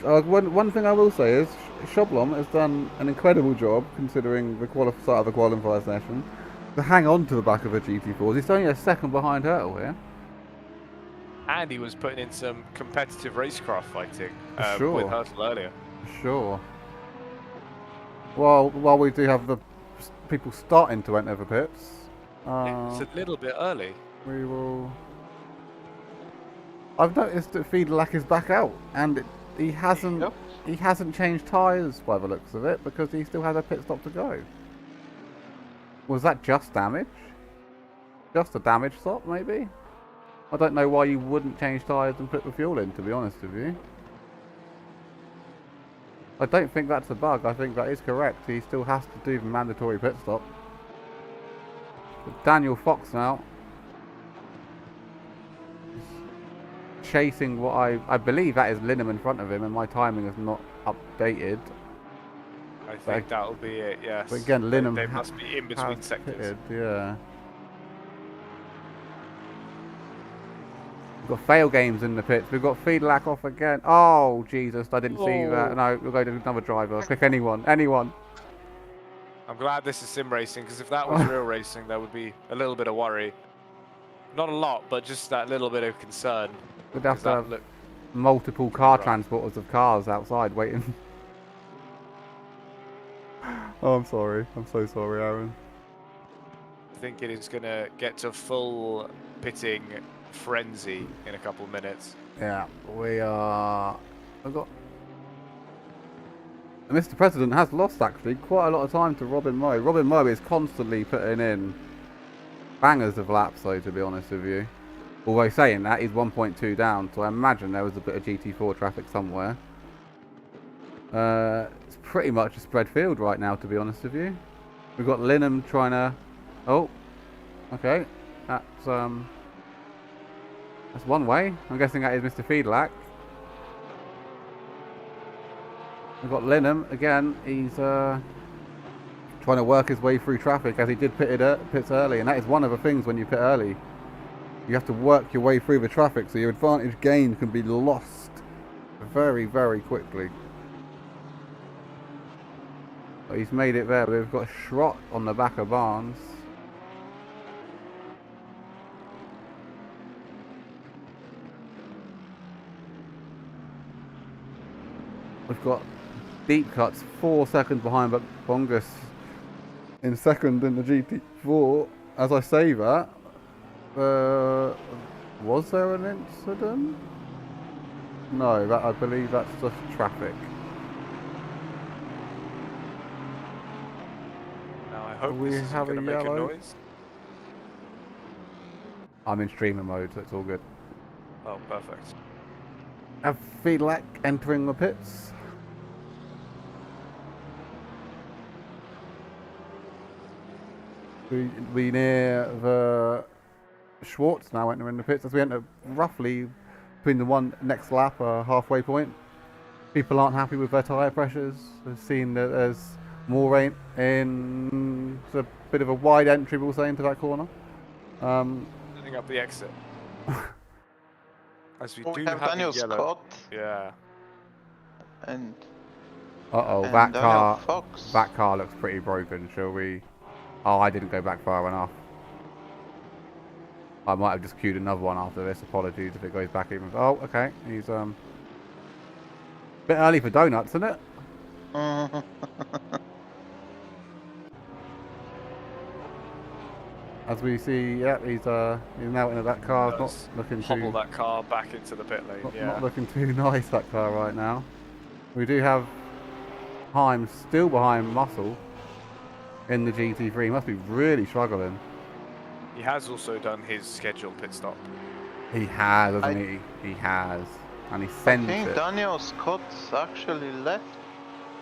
One thing I will say is Shoblom has done an incredible job considering the start of the qualifier session to hang on to the back of a GT4. He's only a second behind Hurtle here. And he was putting in some competitive racecraft fighting sure. with Hurtle earlier. Sure. While we do have the people starting to enter the pits, it's a little bit early. We will. I've noticed that Feedlack is back out, and he hasn't changed tyres by the looks of it because he still has a pit stop to go. Was that just damage? Just a damage stop, maybe? I don't know why you wouldn't change tyres and put the fuel in, to be honest with you. I don't think that's a bug. I think that is correct. He still has to do the mandatory pit stop. But Daniel Fox now chasing what I believe that is Linham in front of him, and my timing is not updated. I think that'll be it, yes. But again, Linham they must be in between sectors. Pitted, yeah. We've got fail games in the pits. We've got Feedlack off again. Oh, Jesus, I didn't see that. No, we'll go to another driver. Pick anyone. Anyone. I'm glad this is sim racing, because if that was real racing, there would be a little bit of worry. Not a lot, but just that little bit of concern. We'd have to have multiple car transporters of cars outside waiting. Oh, I'm sorry. I'm so sorry, Aaron. I think it is going to get to full pitting frenzy in a couple of minutes. Yeah, we are... I've got... Mr. President has lost, actually, quite a lot of time to Robin Moe. Robin Moe is constantly putting in bangers of laps, though, to be honest with you. Although saying that, he's 1.2 down, so I imagine there was a bit of GT4 traffic somewhere. It's pretty much a spread field right now, to be honest with you. We've got Linham trying to... Oh, okay. That's one way. I'm guessing that is Mr. Fiedlack. We've got Linham again. He's trying to work his way through traffic, as he did pits early, and that is one of the things when you pit early. You have to work your way through the traffic, so your advantage gain can be lost very, very quickly. But he's made it there. We've got Schrott on the back of Barnes. We've got deep cuts 4 seconds behind, but Bongus in second in the GT4. As I say that, was there an incident? No, I believe that's just traffic. Now I hope we this have isn't a going to make yellow. a noise. I'm in streamer mode, so it's all good. Oh, perfect. Have Fiedlack entering the pits. We near the Schwartz now entering the pits as we enter roughly between the one next lap halfway point. People aren't happy with their tyre pressures. They've seen that there's more rain in. It's a bit of a wide entry, we'll say, into that corner. Setting up the exit. As we do have Daniel Scott. Yeah. And that Daniel Fox. That car looks pretty broken. Shall we? Oh, I didn't go back far enough. I might have just queued another one after this. Apologies if it goes back even. Oh, okay. He's a bit early for donuts, isn't it? As we see, yeah, he's now into that car. Not looking hobble that car back into the pit lane. Not looking too nice, that car right now. We do have Heim still behind Muscle in the GT3. He must be really struggling. He has also done his scheduled pit stop. He has, hasn't he? He has. And he sent it. I think Daniel Scott's actually left.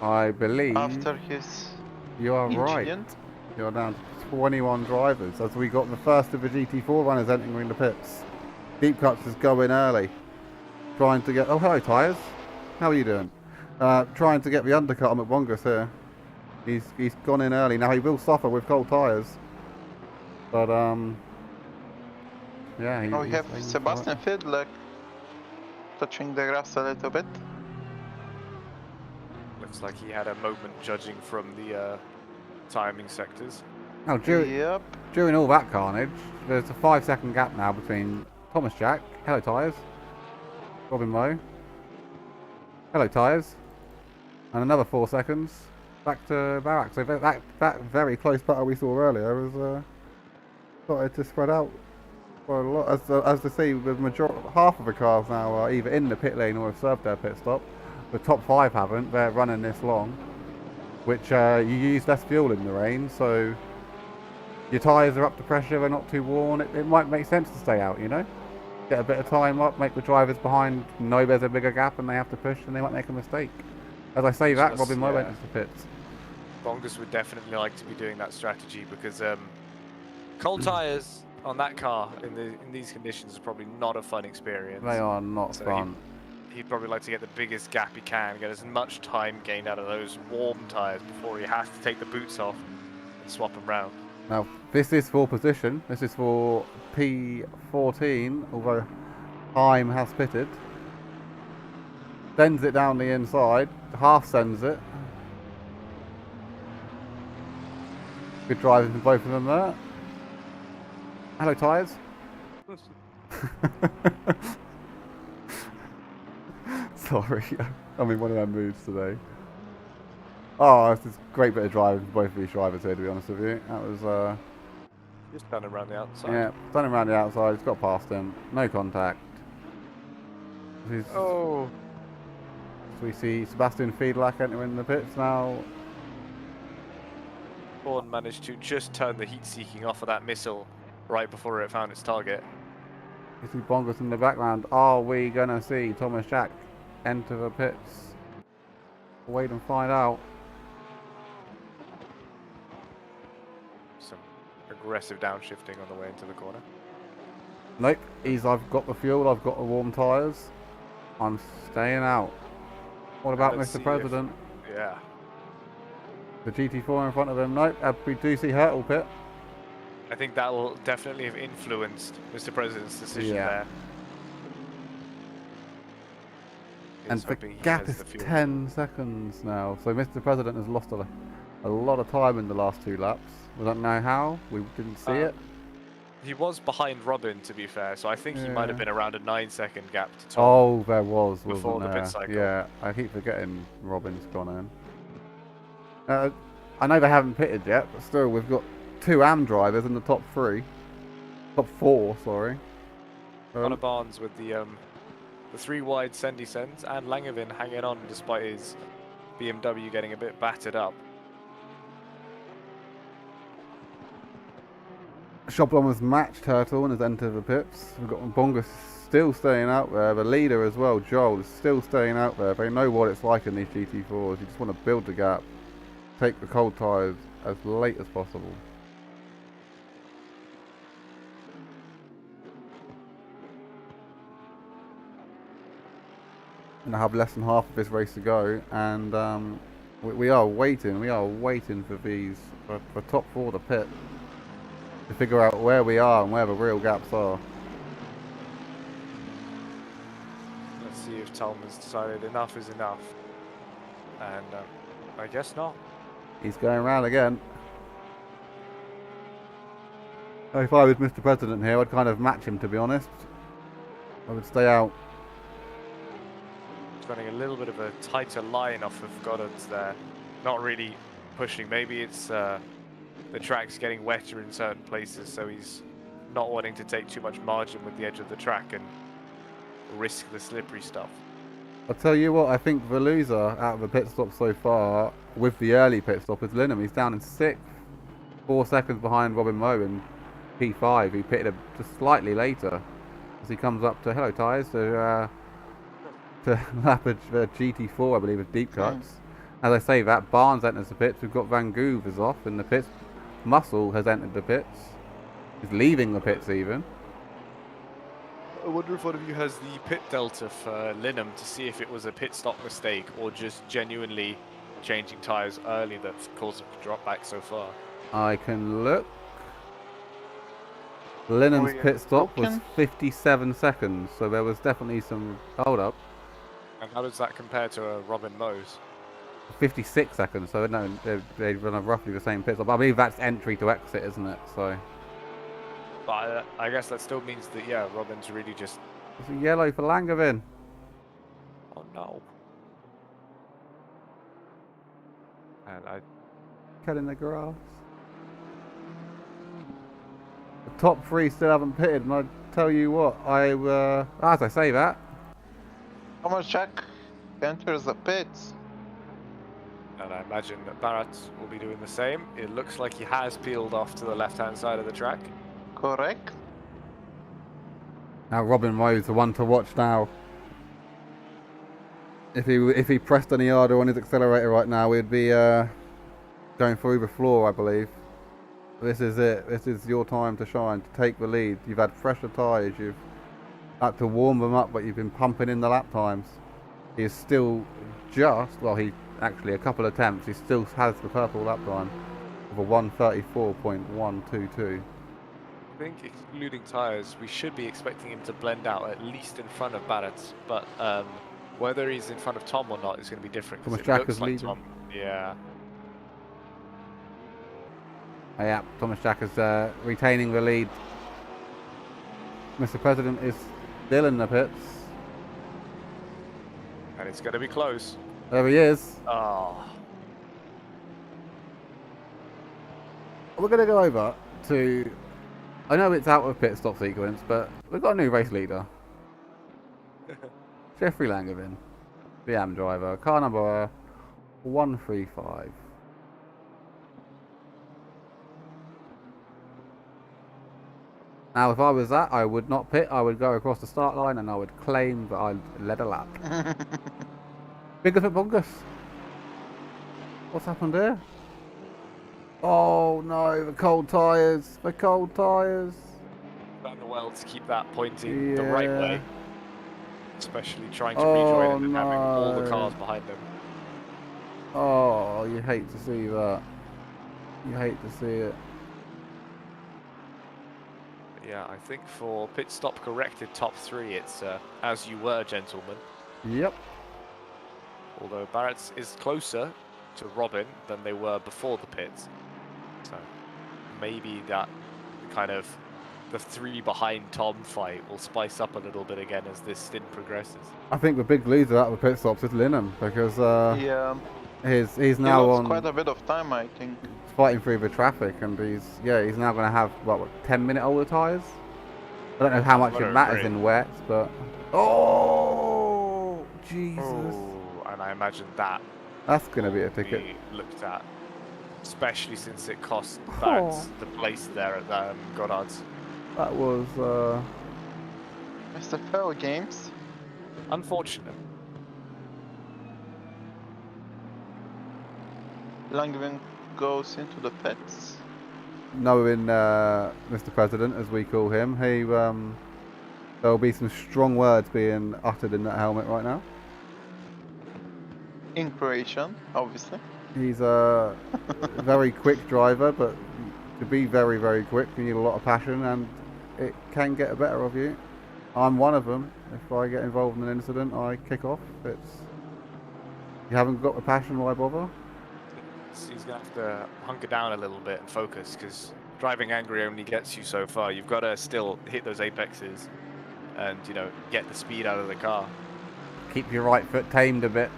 I believe. After his You are right. You're down to 21 drivers as we got the first of the GT4 runners entering the pits. Deep Cuts is going early. Trying to get... Oh, hello, Tyres. How are you doing? Trying to get the undercut on McBongus here. He's gone in early. Now he will suffer with cold tyres. But, yeah. We have Sebastian Fiedlack touching the grass a little bit. Looks like he had a moment judging from the timing sectors. Now, during all that carnage, there's a 5-second gap now between Thomas Jack, hello Tyres, Robin Moe, hello Tyres, and another 4 seconds back to Barak. So that very close battle we saw earlier was started to spread out quite a lot. As to see, the half of the cars now are either in the pit lane or have served their pit stop. The top 5 haven't. They're running this long, which you use less fuel in the rain, so your tyres are up to pressure. They're not too worn. It might make sense to stay out, you know. Get a bit of time up, make the drivers behind know there's a bigger gap and they have to push, and they might make a mistake. As I say that, Robin Moe went into the pits. Bongus would definitely like to be doing that strategy because cold tyres on that car in these conditions is probably not a fun experience. They are not fun. He'd probably like to get the biggest gap he can, get as much time gained out of those warm tyres before he has to take the boots off and swap them round. Now, this is for position. This is for P14, although Heim has pitted. Sends it down the inside. Half sends it. Good driving from both of them there. Hello, tyres. Sorry, I'm in one of my moods today. Oh, it's a great bit of driving for both of these drivers here, to be honest with you. That was, Just done around the outside. yeah, done him around the outside, he's got past him, no contact. Oh. So we see Sebastian Fiedlach entering the pits now. Bourne managed to just turn the heat-seeking off of that missile right before it found its target. You see Bongos in the background. Are we going to see Thomas Jack enter the pits? Wait and find out. Some aggressive downshifting on the way into the corner. Nope, I've got the fuel, I've got the warm tyres. I'm staying out. What about Let's Mr. see President? Yeah. The GT4 in front of him. Nope, we do see Hurtle pit. I think that will definitely have influenced Mr. President's decision Yeah. there. And He's the hoping he gap has is the fuel. 10 seconds now. So Mr. President has lost a lot of time in the last 2 laps. We don't know how. We didn't see it. He was behind Robin, to be fair, so I think he might have been around a 9-second gap to Tom. Oh, there was, before wasn't the pit there? cycle. Yeah, I keep forgetting Robin's gone in. I know they haven't pitted yet, but still, we've got 2 AM drivers in the top 3. Top 4, sorry. Connor Barnes with the 3 wide Sendy Sends, and Langevin hanging on despite his BMW getting a bit battered up. Shoplon was matched Turtle and has entered the pits. We've got Bongus still staying out there. The leader as well, Joel, is still staying out there. They know what it's like in these GT4s. You just want to build the gap, take the cold tyres as late as possible. And I have less than half of this race to go, and we are waiting. We are waiting for these for top 4 to pit, to figure out where we are and where the real gaps are. Let's see if Tom has decided enough is enough. And I guess not. He's going around again. If I was Mr. President here, I'd kind of match him, to be honest. I would stay out. He's running a little bit of a tighter line off of Goddard's there. Not really pushing. Maybe it's the track's getting wetter in certain places, so he's not wanting to take too much margin with the edge of the track and risk the slippery stuff. I'll tell you what, I think the loser out of the pit stop so far, with the early pit stop, is Linham. He's down in 6th, 4 seconds behind Robin Moe in P5, who pitted just slightly later, as he comes up to, hello tyres, to lap a GT4, I believe, with deep cuts. As I say that, Barnes enters the pits. We've got Van Goove is off in the pits. Muscle has entered the pits. He's leaving the pits even. I wonder if one of you has the pit delta for Linham to see if it was a pit stop mistake or just genuinely changing tyres early that's caused him to drop back so far. I can look. Linham's pit stop was 57 seconds, so there was definitely some hold up. And how does that compare to Robin Moe's? 56 seconds, so no, they run roughly the same pit stop. I believe that's entry to exit, isn't it? So. But I guess that still means that, yeah, Robin's really just... It's a yellow for Langevin. Oh no. And I... Cut in the grass. The top 3 still haven't pitted, and I tell you what, as I say that, Thomas Jack enters the pits. And I imagine that Barrett will be doing the same. It looks like he has peeled off to the left-hand side of the track. Correct. now Robin Moe's the one to watch now. If he pressed any harder on his accelerator right now, we'd be going through the floor, I believe. This is it. This is your time to shine, to take the lead. You've had fresher tyres. You've had to warm them up, but you've been pumping in the lap times. He is still just, well, he actually a couple of attempts. He still has the purple lap time of a 1:34.122. I think, excluding tyres, we should be expecting him to blend out at least in front of Barrett. But whether he's in front of Tom or not is going to be different. Thomas It Jack looks is like leading. Tom, yeah. Yeah, Thomas Jack is retaining the lead. Mr. President is still in the pits. And it's going to be close. There he is. Oh. We're going to go over to... I know it's out of pit stop sequence, but we've got a new race leader. Jeffrey Langevin, the AM driver, car number 135. Now, if I was that, I would not pit. I would go across the start line and I would claim that I led a lap. Bigger for Bungus. What's happened here? Oh no, the cold tyres. The cold tyres. Done well to keep that pointing the right way. Especially trying to Oh, rejoin it and having all the no. cars behind them. Oh, you hate to see that. You hate to see it. Yeah, I think for pit stop corrected top 3, it's as you were, gentlemen. Yep. Although Barrett's is closer to Robin than they were before the pits. So maybe that kind of the 3 behind Tom fight will spice up a little bit again as this stint progresses. I think the big loser out of the pit stops is Linham because Yeah. he's now he lost on quite a bit of time, I think. fighting through the traffic, and he's now going to have what 10-minute older tyres. I don't know how much it matters in wet, but oh Jesus, Oh, and I imagine that that's going to be a will ticket. be looked at, especially since it cost Barrett's the place there at Goddard's. That was Mr. Fair Games. Unfortunate. Langevin goes into the pits. knowing Mr. President, as we call him. There'll be some strong words being uttered in that helmet right now. In Croatian, obviously. He's a very quick driver, but to be very, very quick, you need a lot of passion, and it can get the better of you. I'm one of them. If I get involved in an incident, I kick off. You haven't got the passion, why bother? He's going to have to hunker down a little bit and focus, because driving angry only gets you so far. You've got to still hit those apexes and, get the speed out of the car. Keep your right foot tamed a bit.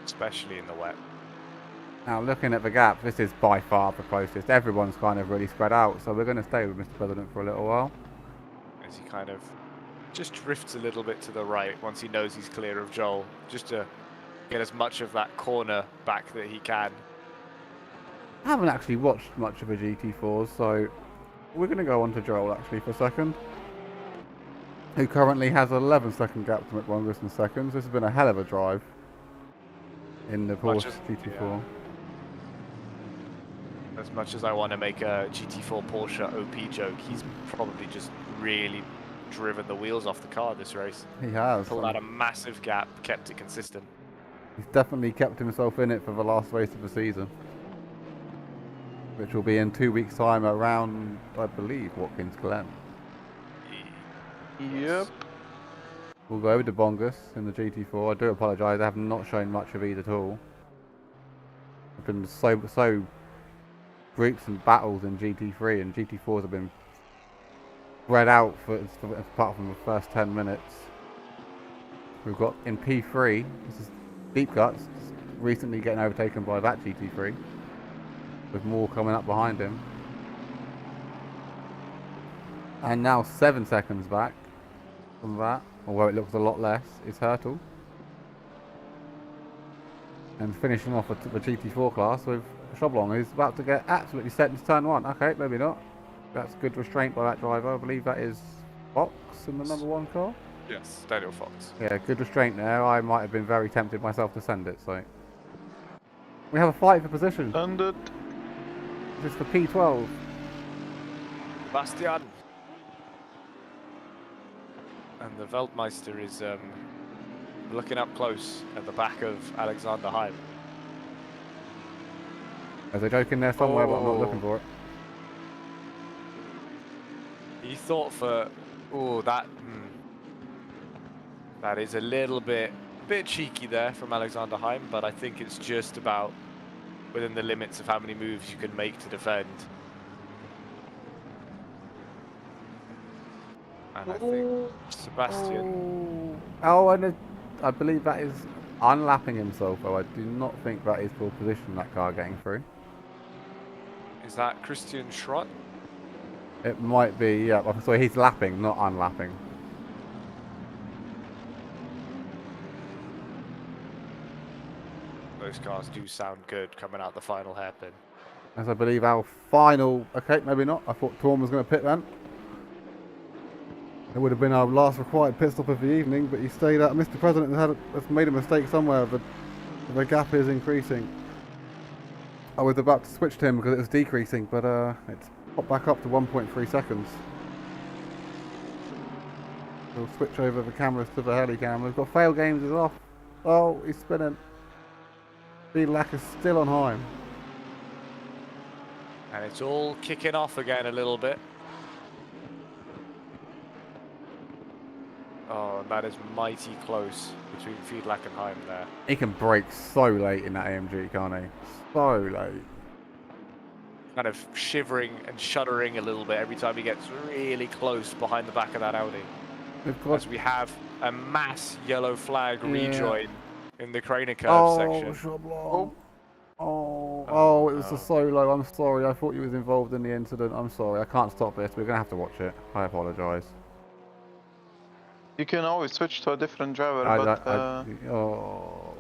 Especially in the wet. Now, looking at the gap, this is by far the closest. Everyone's kind of really spread out, so we're going to stay with Mr. President for a little while. As he kind of just drifts a little bit to the right once he knows he's clear of Joel, just to get as much of that corner back that he can. I haven't actually watched much of the GT4s, so we're going to go on to Joel actually for a second, who currently has 11-second gap to McWongus in seconds. This has been a hell of a drive in the Porsche GT4. As much as I want to make a GT4 Porsche OP joke, he's probably just really driven the wheels off the car this race. He has. Pulled out a massive gap, kept it consistent. He's definitely kept himself in it for the last race of the season, which will be in 2 weeks' time around, I believe, Watkins Glen. Yep. We'll go over to Bongus in the GT4. I do apologise, I have not shown much of these at all. I've been so groups and battles in GT3, and GT4s have been spread out apart from the first 10 minutes. We've got in P3, this is Deep Cuts, recently getting overtaken by that GT3, with more coming up behind him. And now 7 seconds back from that, although it looks a lot less, is Hurtle. And finishing off the GT4 class with Choblong, who's about to get absolutely set into turn 1. Okay, maybe not. That's good restraint by that driver. I believe that is Fox in the number 1 car. Yes, Daniel Fox. Yeah, good restraint there. I might have been very tempted myself to send it, so. We have a fight for position. Ended. This is for P12. Bastian. And the Weltmeister is looking up close at the back of Alexander Heim. There's a joke in there somewhere, but I'm not looking for it. He thought for... Oh, that... That is a little bit cheeky there from Alexander Heim, but I think it's just about within the limits of how many moves you can make to defend. And I think Sebastian. Oh, and I believe that is unlapping himself, though. I do not think that is for position, that car getting through. Is that Christian Schrott? It might be, yeah. So he's lapping, not unlapping. Those cars do sound good coming out the final hairpin. As I believe our final... Okay, maybe not. I thought Torm was going to pit then. It would have been our last required pit stop of the evening, but he stayed out. Mr. President has made a mistake somewhere. The gap is increasing. I was about to switch to him because it was decreasing, but it's popped back up to 1.3 seconds. We'll switch over the cameras to the heli cam. We've got fail games is off. Oh, he's spinning. Feedlack is still on high. And it's all kicking off again a little bit. Oh, and that is mighty close between Feedlack and Heim there. He can brake so late in that AMG, can't he? So late. Kind of shivering and shuddering a little bit every time he gets really close behind the back of that Audi. As we have a mass yellow flag rejoin in the Craner curve section. Oh, it was a solo. I'm sorry. I thought you was involved in the incident. I'm sorry. I can't stop this. We're going to have to watch it. I apologise. You can always switch to a different driver, oh,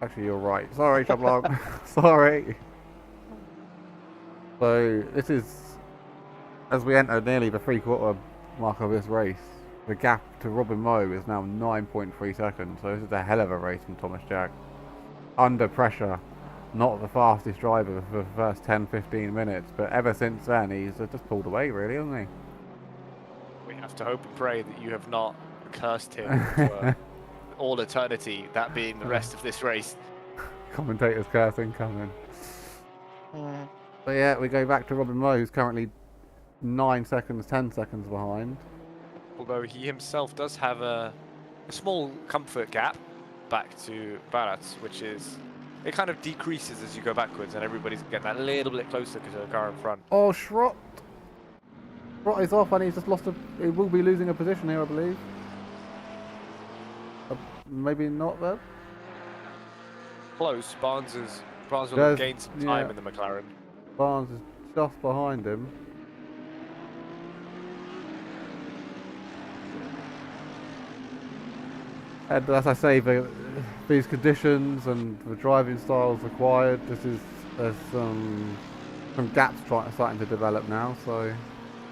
actually, you're right. Sorry, Chablog. Sorry. So this is, as we enter nearly the 3/4 mark of this race, the gap to Robin Moe is now 9.3 seconds. So this is a hell of a race from Thomas Jack. Under pressure, not the fastest driver for the first 10-15 minutes, but ever since then he's just pulled away, really, hasn't he? We have to hope and pray that you have not cursed him for all eternity, that being the rest of this race. Commentator's cursing coming. But yeah, we go back to Robin Moe, who's currently 9 seconds, 10 seconds behind. Although he himself does have a small comfort gap back to Barat, which is, it kind of decreases as you go backwards and everybody's getting that little bit closer to the car in front. Oh, Schrott! Schrott is off and he's just lost he will be losing a position here, I believe. Maybe not though. Close. Barnes will gain some time in the McLaren. Barnes is just behind him. And as I say, these conditions and the driving styles required, there's some gaps starting to develop now. So if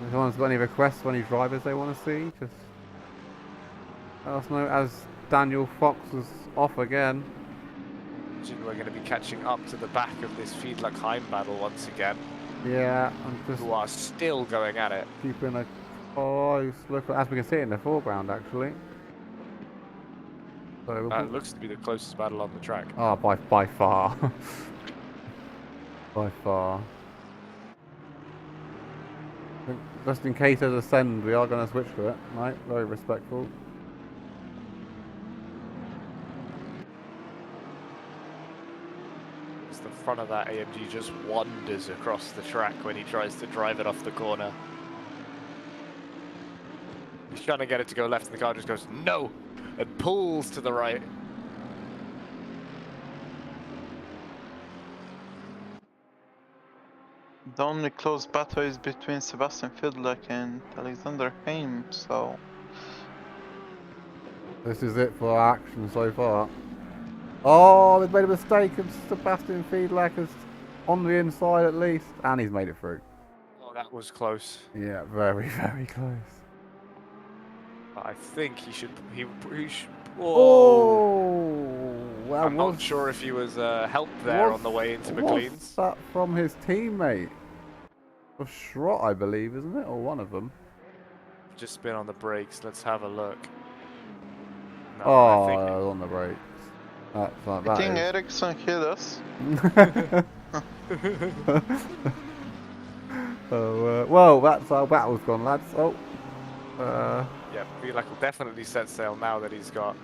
anyone's got any requests for any drivers they want to see, just let us know. As Daniel Fox was off again. We're going to be catching up to the back of this Feedlack Heim battle once again. Yeah, who are still going at it. Keeping a close look, as we can see in the foreground, actually. So that looks to be the closest battle on the track. Oh, by far. By far. Just in case there's a send, we are going to switch to it, right? Very respectful. The front of that AMG just wanders across the track when he tries to drive it off the corner. He's trying to get it to go left and the car just goes no and pulls to the right. The only close battle is between Sebastian Feedlack and Alexander Heim, so this is it for our action so far. Oh, they've made a mistake and Sebastian Feedlack is on the inside at least. And he's made it through. Oh, that was close. Yeah, very, very close. I think he should... He should oh! Well, I'm not sure if he was helped there on the way into McLean's. What's that from his teammate? Or Schrott, I believe, isn't it? Or one of them. Just been on the brakes. Let's have a look. No, oh, I think on the brakes. That's like I think Ericsson hit us. Well, that's how battle's gone, lads. Oh. Yeah, Feedlack will definitely set sail now that he's got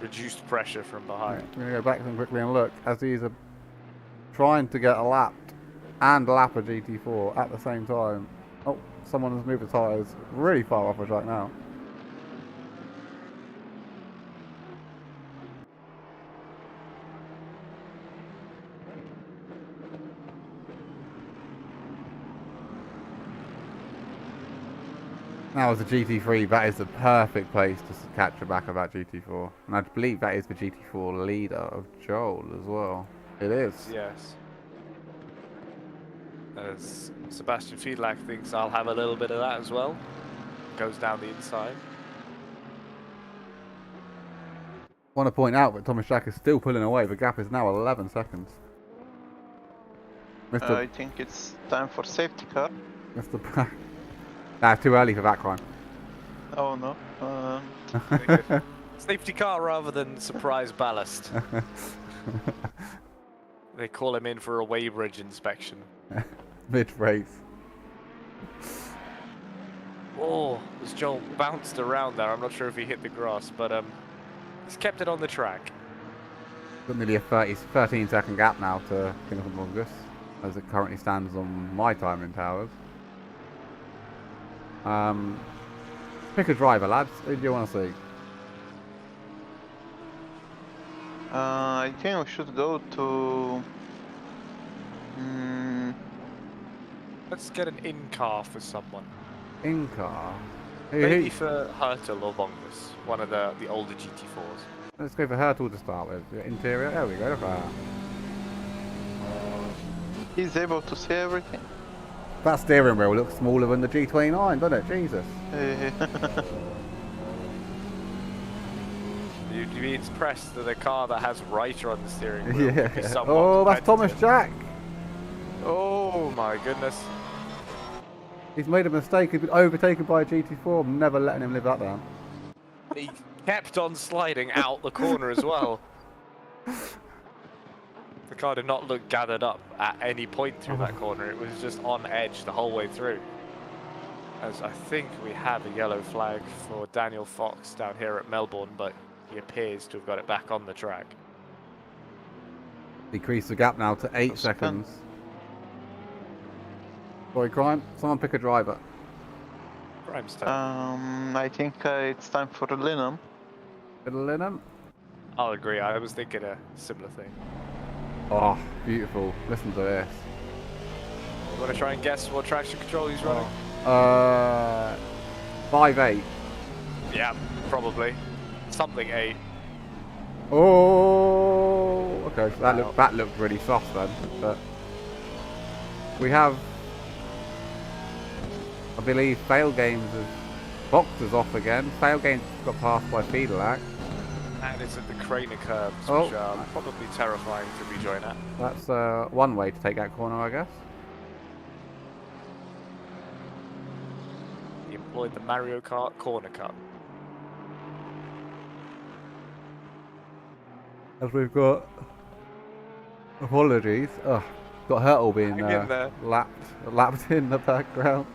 reduced pressure from behind. We're going to go back to them quickly and look. As these are trying to get a lap and lap a GT4 at the same time. Oh, someone has moved the tyres really far off the track now. Now as a GT3, that is the perfect place to catch the back of that GT4. And I believe that is the GT4 leader of Joel as well. It is. Yes. As Sebastian Fiedlach thinks I'll have a little bit of that as well. Goes down the inside. I want to point out that Thomas Jack is still pulling away. The gap is now 11 seconds. I think it's time for safety car. Mr. Nah, too early for that crime. Oh no. Safety car rather than surprise ballast. They call him in for a weighbridge inspection. Mid-race. Oh, as Joel bounced around there, I'm not sure if he hit the grass, but he's kept it on the track. Got nearly a 13-second gap now to Kingdom Longus, as it currently stands on my timing towers. Pick a driver, lads. Who do you want to see? I think we should go to... Let's get an in-car for someone. In-car? Maybe for Hertel or Vongus, one of the older GT4s. Let's go for Hertel to start with. The interior, there we go, look at that. He's able to see everything. That steering wheel looks smaller than the G29, doesn't it? Jesus. You'd be impressed that a car that has Reiter on the steering wheel Yeah. could be somewhat Oh, that's Thomas competitive. Jack. Oh my goodness. He's made a mistake. He's been overtaken by a GT4. I'm never letting him live that down. He kept on sliding out the corner as well. The car did not look gathered up at any point through that corner. It was just on edge the whole way through. As I think we have a yellow flag for Daniel Fox down here at Melbourne, but he appears to have got it back on the track. Decrease the gap now to 8 seconds. Sorry, Crime. Someone pick a driver. Grime's turn. I think it's time for Linham. Fiddle in him. I'll agree. I was thinking a similar thing. Oh, beautiful. Listen to this. You want to try and guess what traction control he's running? 5.8. Yeah, probably. Something 8. Oh, okay. So that looked really soft then. But we have, I believe, Fail Games is boxes off again. Fail Games got passed by Fiedlach. And it's at the Craner curves, Oh. which are probably terrifying to rejoin at. That's one way to take that corner, I guess. He employed the Mario Kart corner cut. As we've got, apologies. Got Hertel being Hang in there. lapped in the background.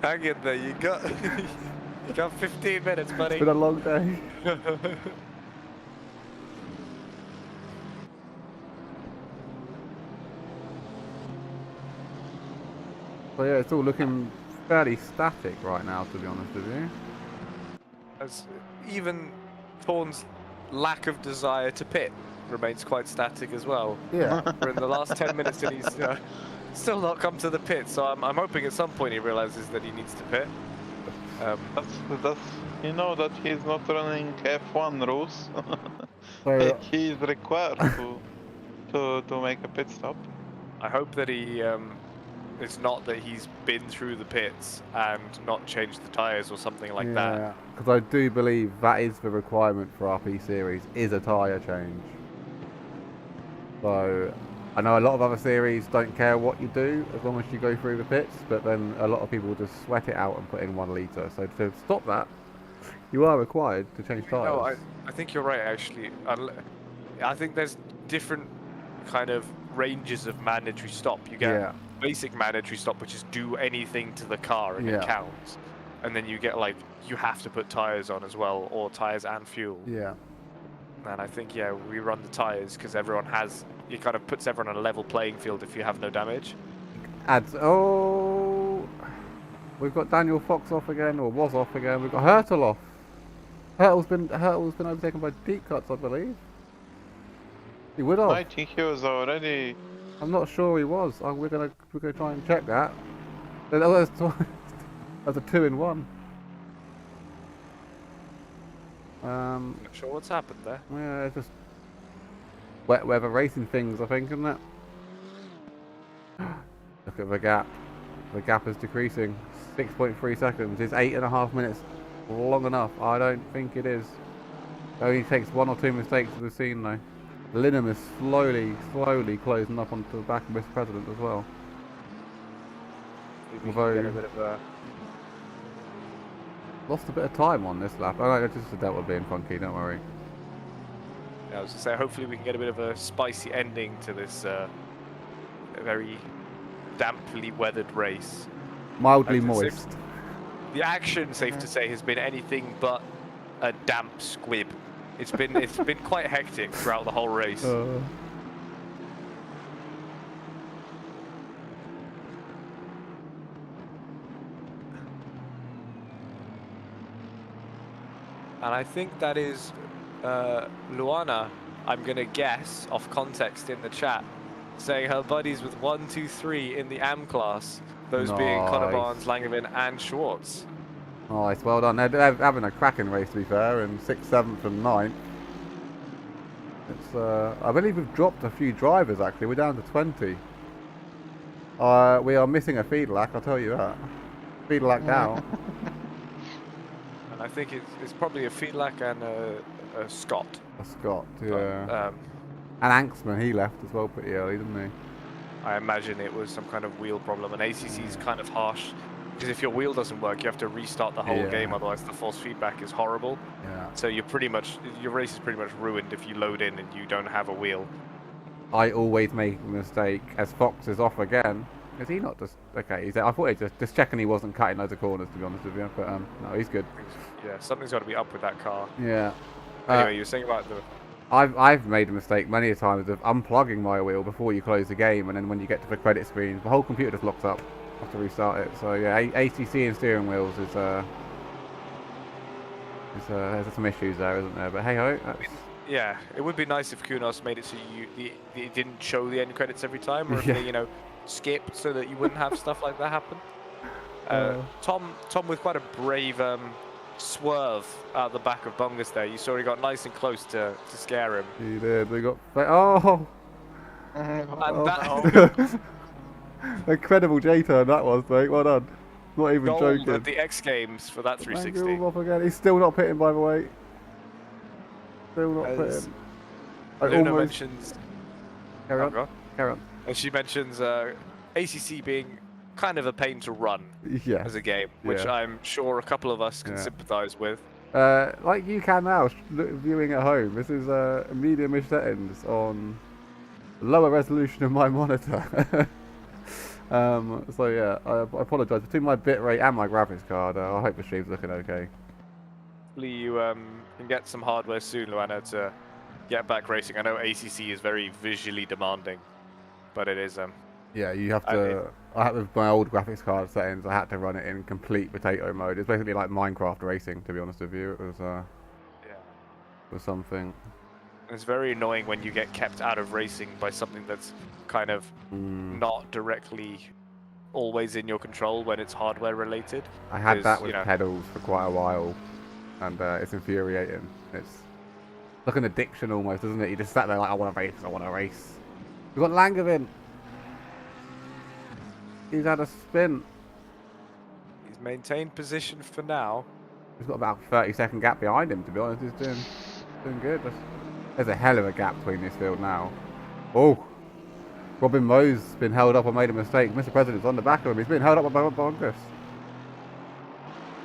Hang in there, you got 15 minutes, buddy. It's been a long day. So yeah, it's all looking fairly static right now, to be honest with you. As even Thorne's lack of desire to pit remains quite static as well. Yeah. We're in the last 10 minutes and he's still not come to the pit, so I'm hoping at some point he realizes that he needs to pit. That's you know that he's not running F1 rules. So, He is required to make a pit stop. I hope that he it's not that he's been through the pits and not changed the tyres or something like that. yeah, because I do believe that is the requirement for RP series, is a tyre change. So I know a lot of other series don't care what you do as long as you go through the pits, but then a lot of people just sweat it out and put in 1 litre. So to stop that, you are required to change tyres. No, I think you're right actually. I think there's different kind of ranges of mandatory stop. You get basic mandatory stop, which is do anything to the car and it counts. And then you get like, you have to put tyres on as well, or tyres and fuel. Yeah. And I think, yeah, we run the tyres because everyone has it kind of puts everyone on a level playing field if you have no damage. Adds. Oh, we've got Daniel Fox off again, or was off again. We've got Hurtle off. Hurtle's been overtaken by deep cuts, I believe. He would have. I think he was already. I'm not sure he was. We're gonna try and check that. That's a 2-in-1. Not sure what's happened there. Yeah, it's just wet weather racing things, I think, isn't it? Look at the gap. The gap is decreasing. 6.3 seconds. Is 8.5 minutes long enough? I don't think it is. It only takes 1 or 2 mistakes to be seen, though. Linham is slowly closing up onto the back of Mr. President as well. Although, Get a bit of a... lost a bit of time on this lap. Oh, it's just the Delta being funky, don't worry. Yeah, I was going to say, hopefully we can get a bit of a spicy ending to this very damply weathered race. Mildly moist. The action, safe to say, has been anything but a damp squib. It's been quite hectic throughout the whole race. And I think that is Luana, I'm going to guess, off context in the chat, saying her buddies with 1, 2, 3 in the AM class, those being Connor Barnes, Langevin and Schwartz. Nice, well done. They're having a cracking race, to be fair, in 6th, 7th and 9th. It's, I believe we've dropped a few drivers, actually. We're down to 20. We are missing a feedlack, I'll tell you that. Feedlack down. And I think it's probably a Feedlack and a Scott. A Scott, yeah. But, and Anxman, he left as well pretty early, didn't he? I imagine it was some kind of wheel problem, and ACC is kind of harsh, because if your wheel doesn't work, you have to restart the whole game, otherwise the force feedback is horrible. Yeah. So your race is pretty much ruined if you load in and you don't have a wheel. I always make a mistake, as Fox is off again. Is he not just... Okay, I thought he just checking he wasn't cutting loads of corners, to be honest with you, but no, he's good. Yeah, something's got to be up with that car. Yeah. Anyway, you were saying about the... I've made a mistake many a times of unplugging my wheel before you close the game, and then when you get to the credit screen, the whole computer just locks up. I have to restart it. So yeah, ACC and steering wheels is there's some issues there, isn't there? But hey ho. Yeah, it would be nice if Kunos made it so it didn't show the end credits every time, or if they skipped so that you wouldn't have stuff like that happen. Tom with quite a brave swerve out the back of Bungus there. You saw he got nice and close to scare him. He did. We got... Oh! And that... Incredible J-turn that was, mate. Well done. Not even gold joking. at the X Games for that 360. Off again. He's still not pitting, by the way. Still not pitting. Luna mentions... Carry on. Carry on. And she mentions ACC being kind of a pain to run as a game, which I'm sure a couple of us can sympathise with. Like you can now, viewing at home. This is medium-ish settings on lower resolution of my monitor. So yeah, I apologise. Between my bitrate and my graphics card, I hope the stream's looking okay. Hopefully you can get some hardware soon, Luana, to get back racing. I know ACC is very visually demanding, but it is... yeah, you have to... I had with my old graphics card settings, I had to run it in complete potato mode. It's basically like Minecraft racing, to be honest with you. It was was something. It's very annoying when you get kept out of racing by something that's kind of not directly always in your control when it's hardware related. I had that with pedals for quite a while, and it's infuriating. It's like an addiction almost, isn't it? You just sat there like, I want to race, I want to race. We've got Langevin. He's had a spin. He's maintained position for now. He's got about a 30-second gap behind him, to be honest. He's doing good. There's a hell of a gap between this field now. Oh, Robin Moe's been held up and made a mistake. Mr. President's on the back of him. He's been held up by Bungus.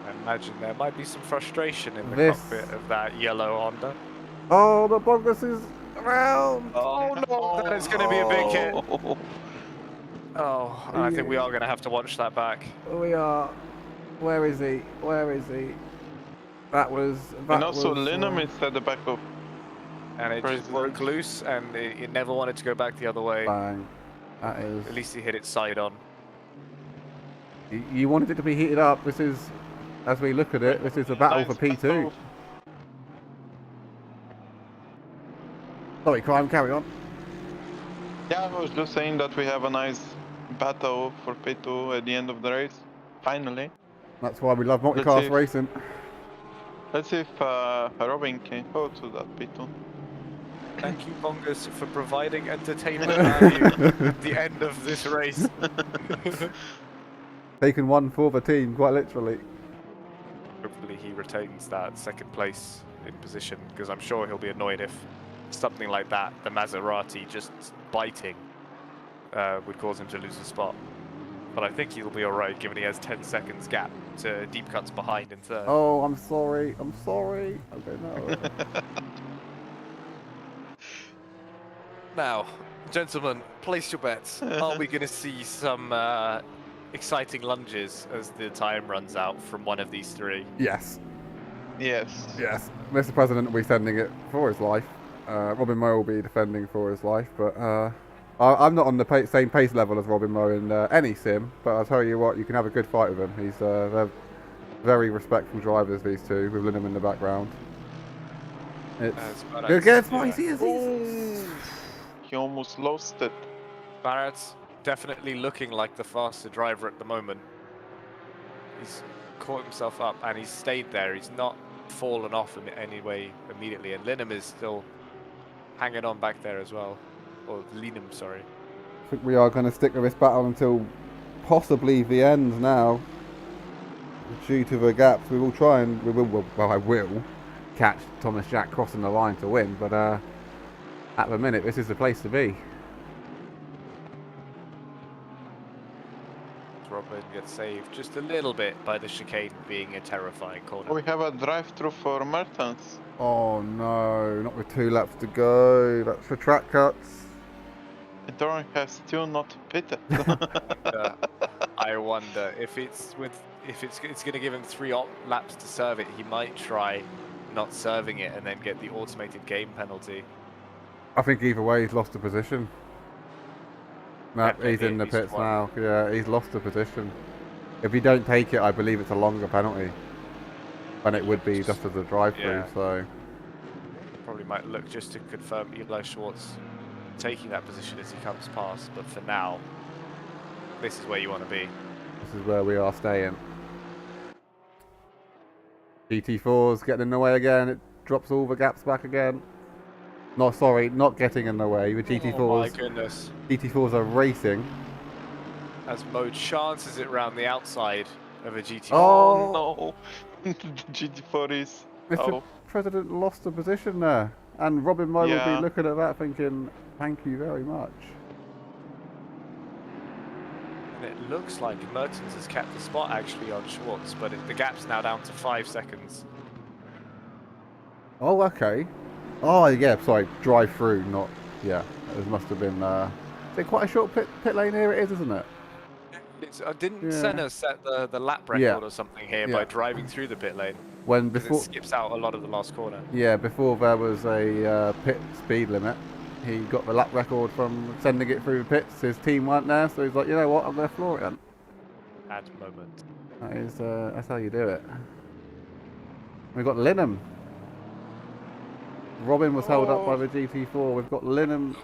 I imagine there might be some frustration in the cockpit of that yellow Honda. Oh, the Bungus is around. Oh no, that is going to be a big hit. Oh, I think we are going to have to watch that back. We are. Where is he? Where is he? That was... and also Linham is at the back of... And it just broke loose, and it never wanted to go back the other way. Bang. That is. At least he hit its side on. You wanted it to be heated up. This is, as we look at it, this is a battle for P2. Sorry, Crime, carry on. Yeah, I was just saying that we have a nice battle for P2 at the end of the race. Finally. That's why we love multiclass racing. Let's see if Robin can go to that P2. Thank you, Gonz, for providing entertainment value at the end of this race. Taking one for the team, quite literally. Hopefully he retains that second place in position, because I'm sure he'll be annoyed if something like that, the Maserati just biting, would cause him to lose a spot. But I think he'll be alright, given he has 10 seconds gap to deep cuts behind in third. Oh, I'm sorry. I'm sorry. Okay, no. Now, gentlemen, place your bets. Are we going to see some exciting lunges as the time runs out from one of these three? Yes. Yes. Yes. Mr. President will be sending it for his life. Robin Moe will be defending for his life, but I'm not on the same pace level as Robin Moe in any sim, but I'll tell you what, you can have a good fight with him. They're very respectful drivers, these two, with Linham in the background. It's gonna get spicy as He almost lost it. Barrett's definitely looking like the faster driver at the moment. He's caught himself up and he's stayed there. He's not fallen off in any way immediately, and Linham is still hanging on back there as well. Or Linham, sorry. I think we are going to stick with this battle until possibly the end now. Due to the gaps, we will try and I will catch Thomas Jack crossing the line to win, but at the minute this is the place to be. Robin gets saved just a little bit by the chicane being a terrifying corner. We have a drive-through for Mertens. Oh no, not with 2 laps to go. That's for track cuts. Doran has still not pitted. I wonder if it's going to give him 3 laps to serve it. He might try not serving it and then get the automated game penalty. I think either way he's lost the position. No, he's in the pits now. Yeah, he's lost the position. If you don't take it, I believe it's a longer penalty than it would be just as a drive-through. Yeah. So Probably might look just to confirm Eli Schwartz taking that position as he comes past. But for now, this is where you want to be. this is where we are staying. GT4's getting in the way again. It drops all the gaps back again. No, sorry, not getting in the way. The GT4's. Oh my goodness. GT4s are racing. As Mo chances it round the outside of a GT4. Oh no! GT4 is. Mr. President lost the position there. And Robin Moe will be looking at that thinking, thank you very much. And it looks like Mertens has kept the spot actually on Schwartz, but the gap's now down to 5 seconds. Oh, okay. Oh, yeah, sorry, drive through, not, yeah. It must have been, is it quite a short pit lane here? It is, isn't it? Didn't Senna set the lap record or something here by driving through the pit lane? When before it skips out a lot of the last corner. Yeah, before there was a pit speed limit, he got the lap record from sending it through the pits. His team weren't there, so he's like, you know what, I'm going to floor it then. At moment. That is, that's how you do it. We've got Linham. Robin was held up by the GT4. We've got Linham.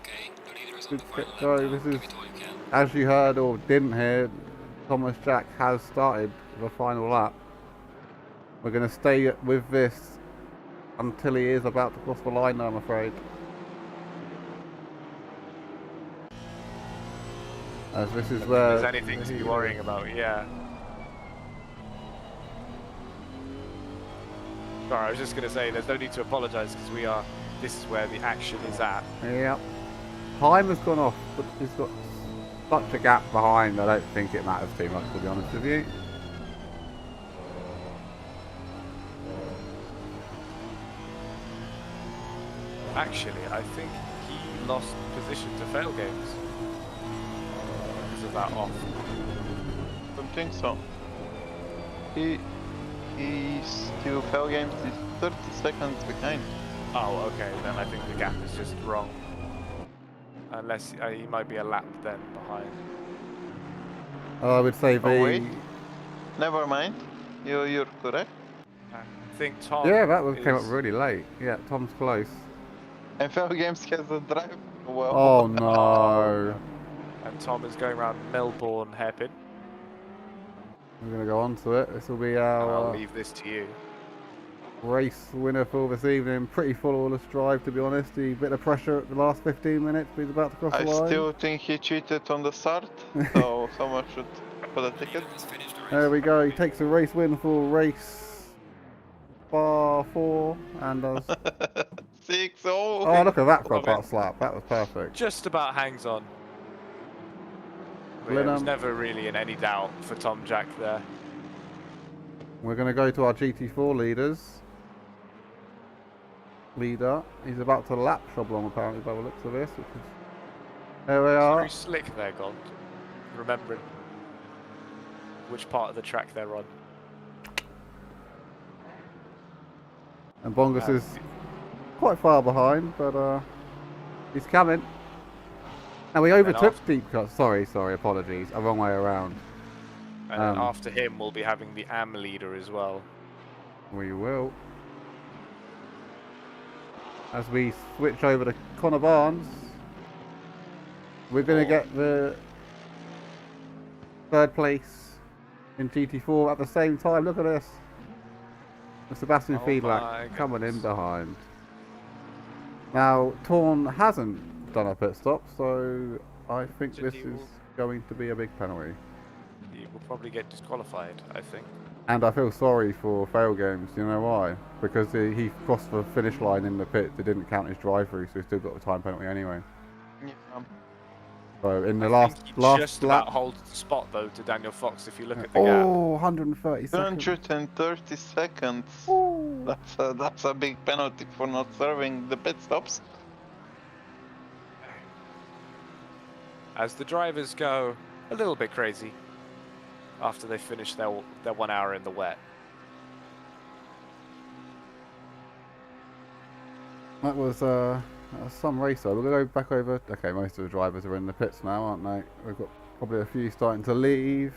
So this is, as you heard or didn't hear, Thomas Jack has started the final lap. We're going to stay with this until he is about to cross the line, I'm afraid. As this is where... If there's anything to be worrying about, yeah. Sorry, I was just going to say, there's no need to apologise because this is where the action is at. Yep. Time has gone off, but he's got such a gap behind, I don't think it matters too much, to be honest with you. Actually, I think he lost position to fail games because of that off. Don't think so. He still fail games is 30 seconds behind. Oh, okay. Then I think the gap is just wrong. Unless he might be a lap then behind. I would say the. Oh, wait. Never mind. You're correct. I think Tom. Yeah, that came up is... really late. Yeah, Tom's close. And Fel Games has a drive. Well. Oh no. And Tom is going around Melbourne hairpin. We're gonna go on to it. This will be And I'll our leave this to you. race winner for this evening. Pretty flawless drive, to be honest. The bit of pressure at the last 15 minutes, but he's about to cross I the line. still think he cheated on the start, so someone should put a ticket. There we go. He takes a race win for race bar 4 and does. 6. Oh, Oh, look at that front Robin. part slap. That was perfect. Just about hangs on. But yeah, it was Blenheim. never really in any doubt for Tom Jack there. We're going to go to our GT4 leaders. Leader. He's about to lap Shoblong apparently by the looks of this. Which is... There we are. Very slick there, Gonz. Remembering which part of the track they're on. And Bongus is quite far behind, but he's coming. And we overtook Deep Cut. Sorry, apologies. A wrong way around. And then after him, we'll be having the AM leader as well. We will. As we switch over to Connor Barnes, we're going to get the 3rd place in GT4 at the same time. Look at this. And Sebastian Fiedlach coming in behind. Now, Torn hasn't done a pit stop, so I think this is going to be a big penalty. He will probably get disqualified, I think. And I feel sorry for Fail Games. You know why? Because he crossed the finish line in the pit. It didn't count his drive-through, so he still got a time penalty anyway. Yeah. So in the I think he last just lap, about holds the spot though to Daniel Fox if you look at the gap. oh, 130 seconds. 230 seconds. Ooh. That's a big penalty for not serving the pit stops. As the drivers go a little bit crazy after they finish their 1 hour in the wet. That was some racer. We'll go back over. Okay, most of the drivers are in the pits now, aren't they? We've got probably a few starting to leave.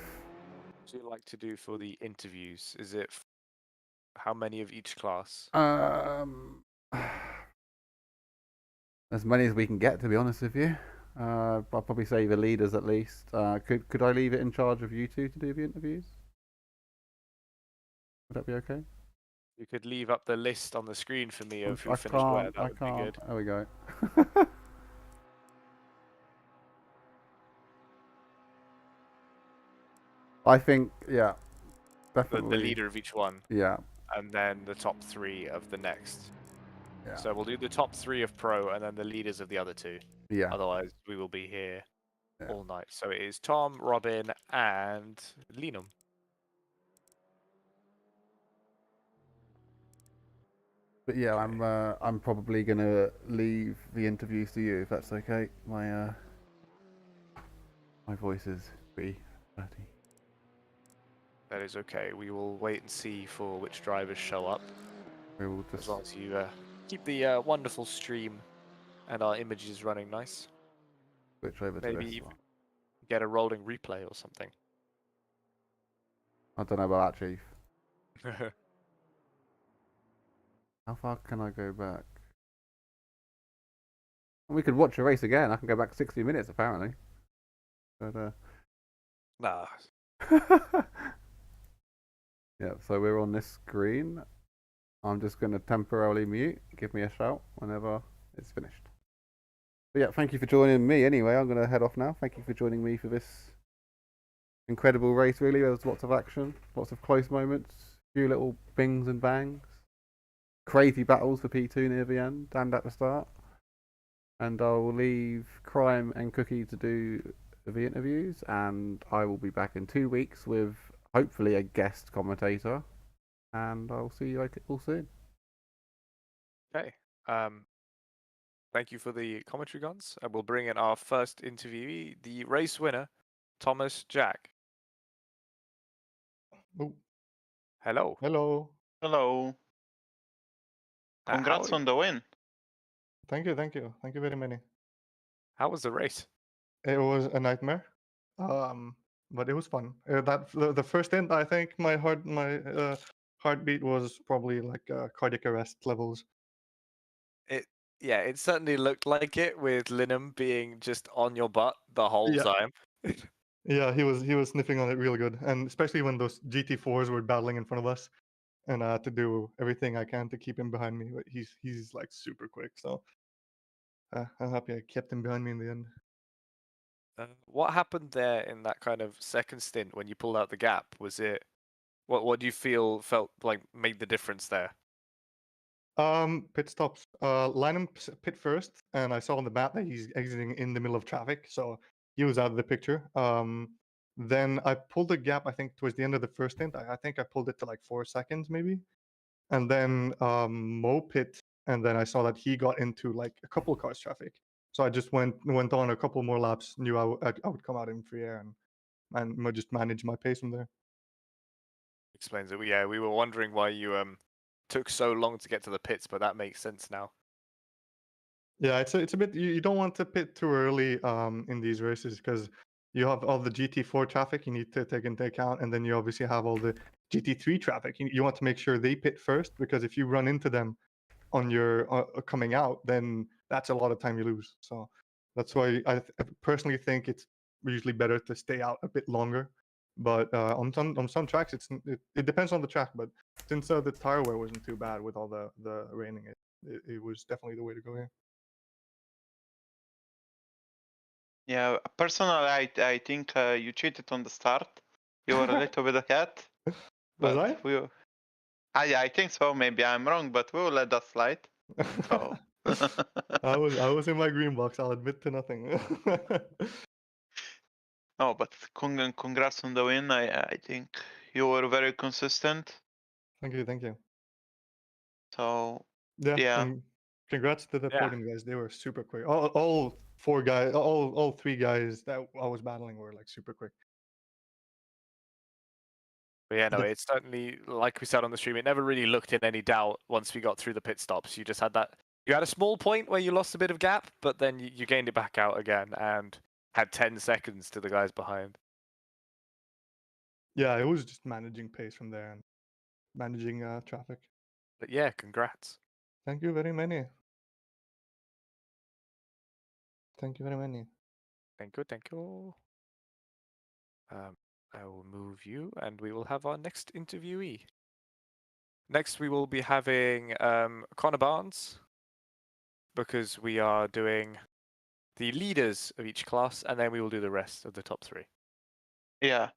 What do you like to do for the interviews? Is it how many of each class? As many as we can get, to be honest with you. I'll probably say the leaders at least. Could I leave it in charge of you two to do the interviews? Would that be okay? You could leave up the list on the screen for me of who I finished can't. where. That would be good. There we go. I think, yeah, definitely. The leader of each one. Yeah. And then the top 3 of the next. Yeah. So we'll do the top 3 of Pro and then the leaders of the other 2. Yeah. Otherwise, we will be here all night. So it is Tom, Robin, and Linum. But yeah, I'm probably gonna leave the interviews to you if that's okay. My voice is pretty dirty. That is okay. We will wait and see for which drivers show up. We will just As long as you keep the wonderful stream and our images running nice. switch over to Maybe this one. get a rolling replay or something. I don't know about that, Chief. How far can I go back? We could watch a race again. I can go back 60 minutes apparently. But Nah. yeah, so we're on this screen. I'm just going to temporarily mute. Give me a shout whenever it's finished. But yeah, thank you for joining me anyway. I'm going to head off now. Thank you for joining me for this incredible race, really. There was lots of action, lots of close moments, a few little bings and bangs. Crazy battles for P2 near the end and at the start. And I'll leave Crime and Cookie to do the interviews, and I will be back in 2 weeks with hopefully a guest commentator, and I'll see you all soon. Okay. Thank you for the commentary, Gonz. And we'll bring in our first interviewee, the race winner, Thomas Jack. Oh, Hello. hello. Hello. Congrats on the win. Thank you very many. How was the race? It was a nightmare, but it was fun. The first stint, I think my heartbeat was probably like cardiac arrest levels. Yeah, it certainly looked like it with Linham being just on your butt the whole Yeah. time. Yeah, he was sniffing on it real good, and especially when those GT4s were battling in front of us, and I had to do everything I can to keep him behind me. But he's like super quick, so I'm happy I kept him behind me in the end. What happened there in that kind of second stint when you pulled out the gap? Was it what do you felt like made the difference there? Pit stops. Lynham pit first, and I saw on the map that he's exiting in the middle of traffic, so he was out of the picture. Then I pulled the gap, I think, towards the end of the first stint. I think I pulled it to like 4 seconds, maybe. And then Mo pit, and then I saw that he got into like a couple of cars traffic. So I just went on a couple more laps, knew I would come out in free air, and just manage my pace from there. Explains it. Yeah, we were wondering why you took so long to get to the pits, but that makes sense now. Yeah, it's a bit. You don't want to pit too early in these races because you have all the GT4 traffic you need to take into account, and then you obviously have all the GT3 traffic. You want to make sure they pit first, because if you run into them on your coming out, then that's a lot of time you lose. So that's why I personally think it's usually better to stay out a bit longer. But on some tracks, it depends on the track. But since the tire wear wasn't too bad with all the raining, it was definitely the way to go here. Yeah, personally, I think you cheated on the start. You were a little bit ahead. Was but I think so. Maybe I'm wrong, but we will let that slide. So I was in my green box. I'll admit to nothing. no, but congrats on the win. I think you were very consistent. Thank you. So Yeah. yeah. Congrats to the Yeah. podium guys. They were super quick. All 4 guys, all 3 guys that I was battling were like super quick. But yeah, no, Yeah. it's certainly, like we said on the stream, it never really looked in any doubt once we got through the pit stops. You just had you had a small point where you lost a bit of gap, but then you gained it back out again and had 10 seconds to the guys behind. Yeah, it was just managing pace from there and managing traffic. But yeah, congrats. Thank you very many. Thank you very many. Thank you. I will move you, and we will have our next interviewee. Next, we will be having Connor Barnes, because we are doing the leaders of each class, and then we will do the rest of the top 3. Yeah. That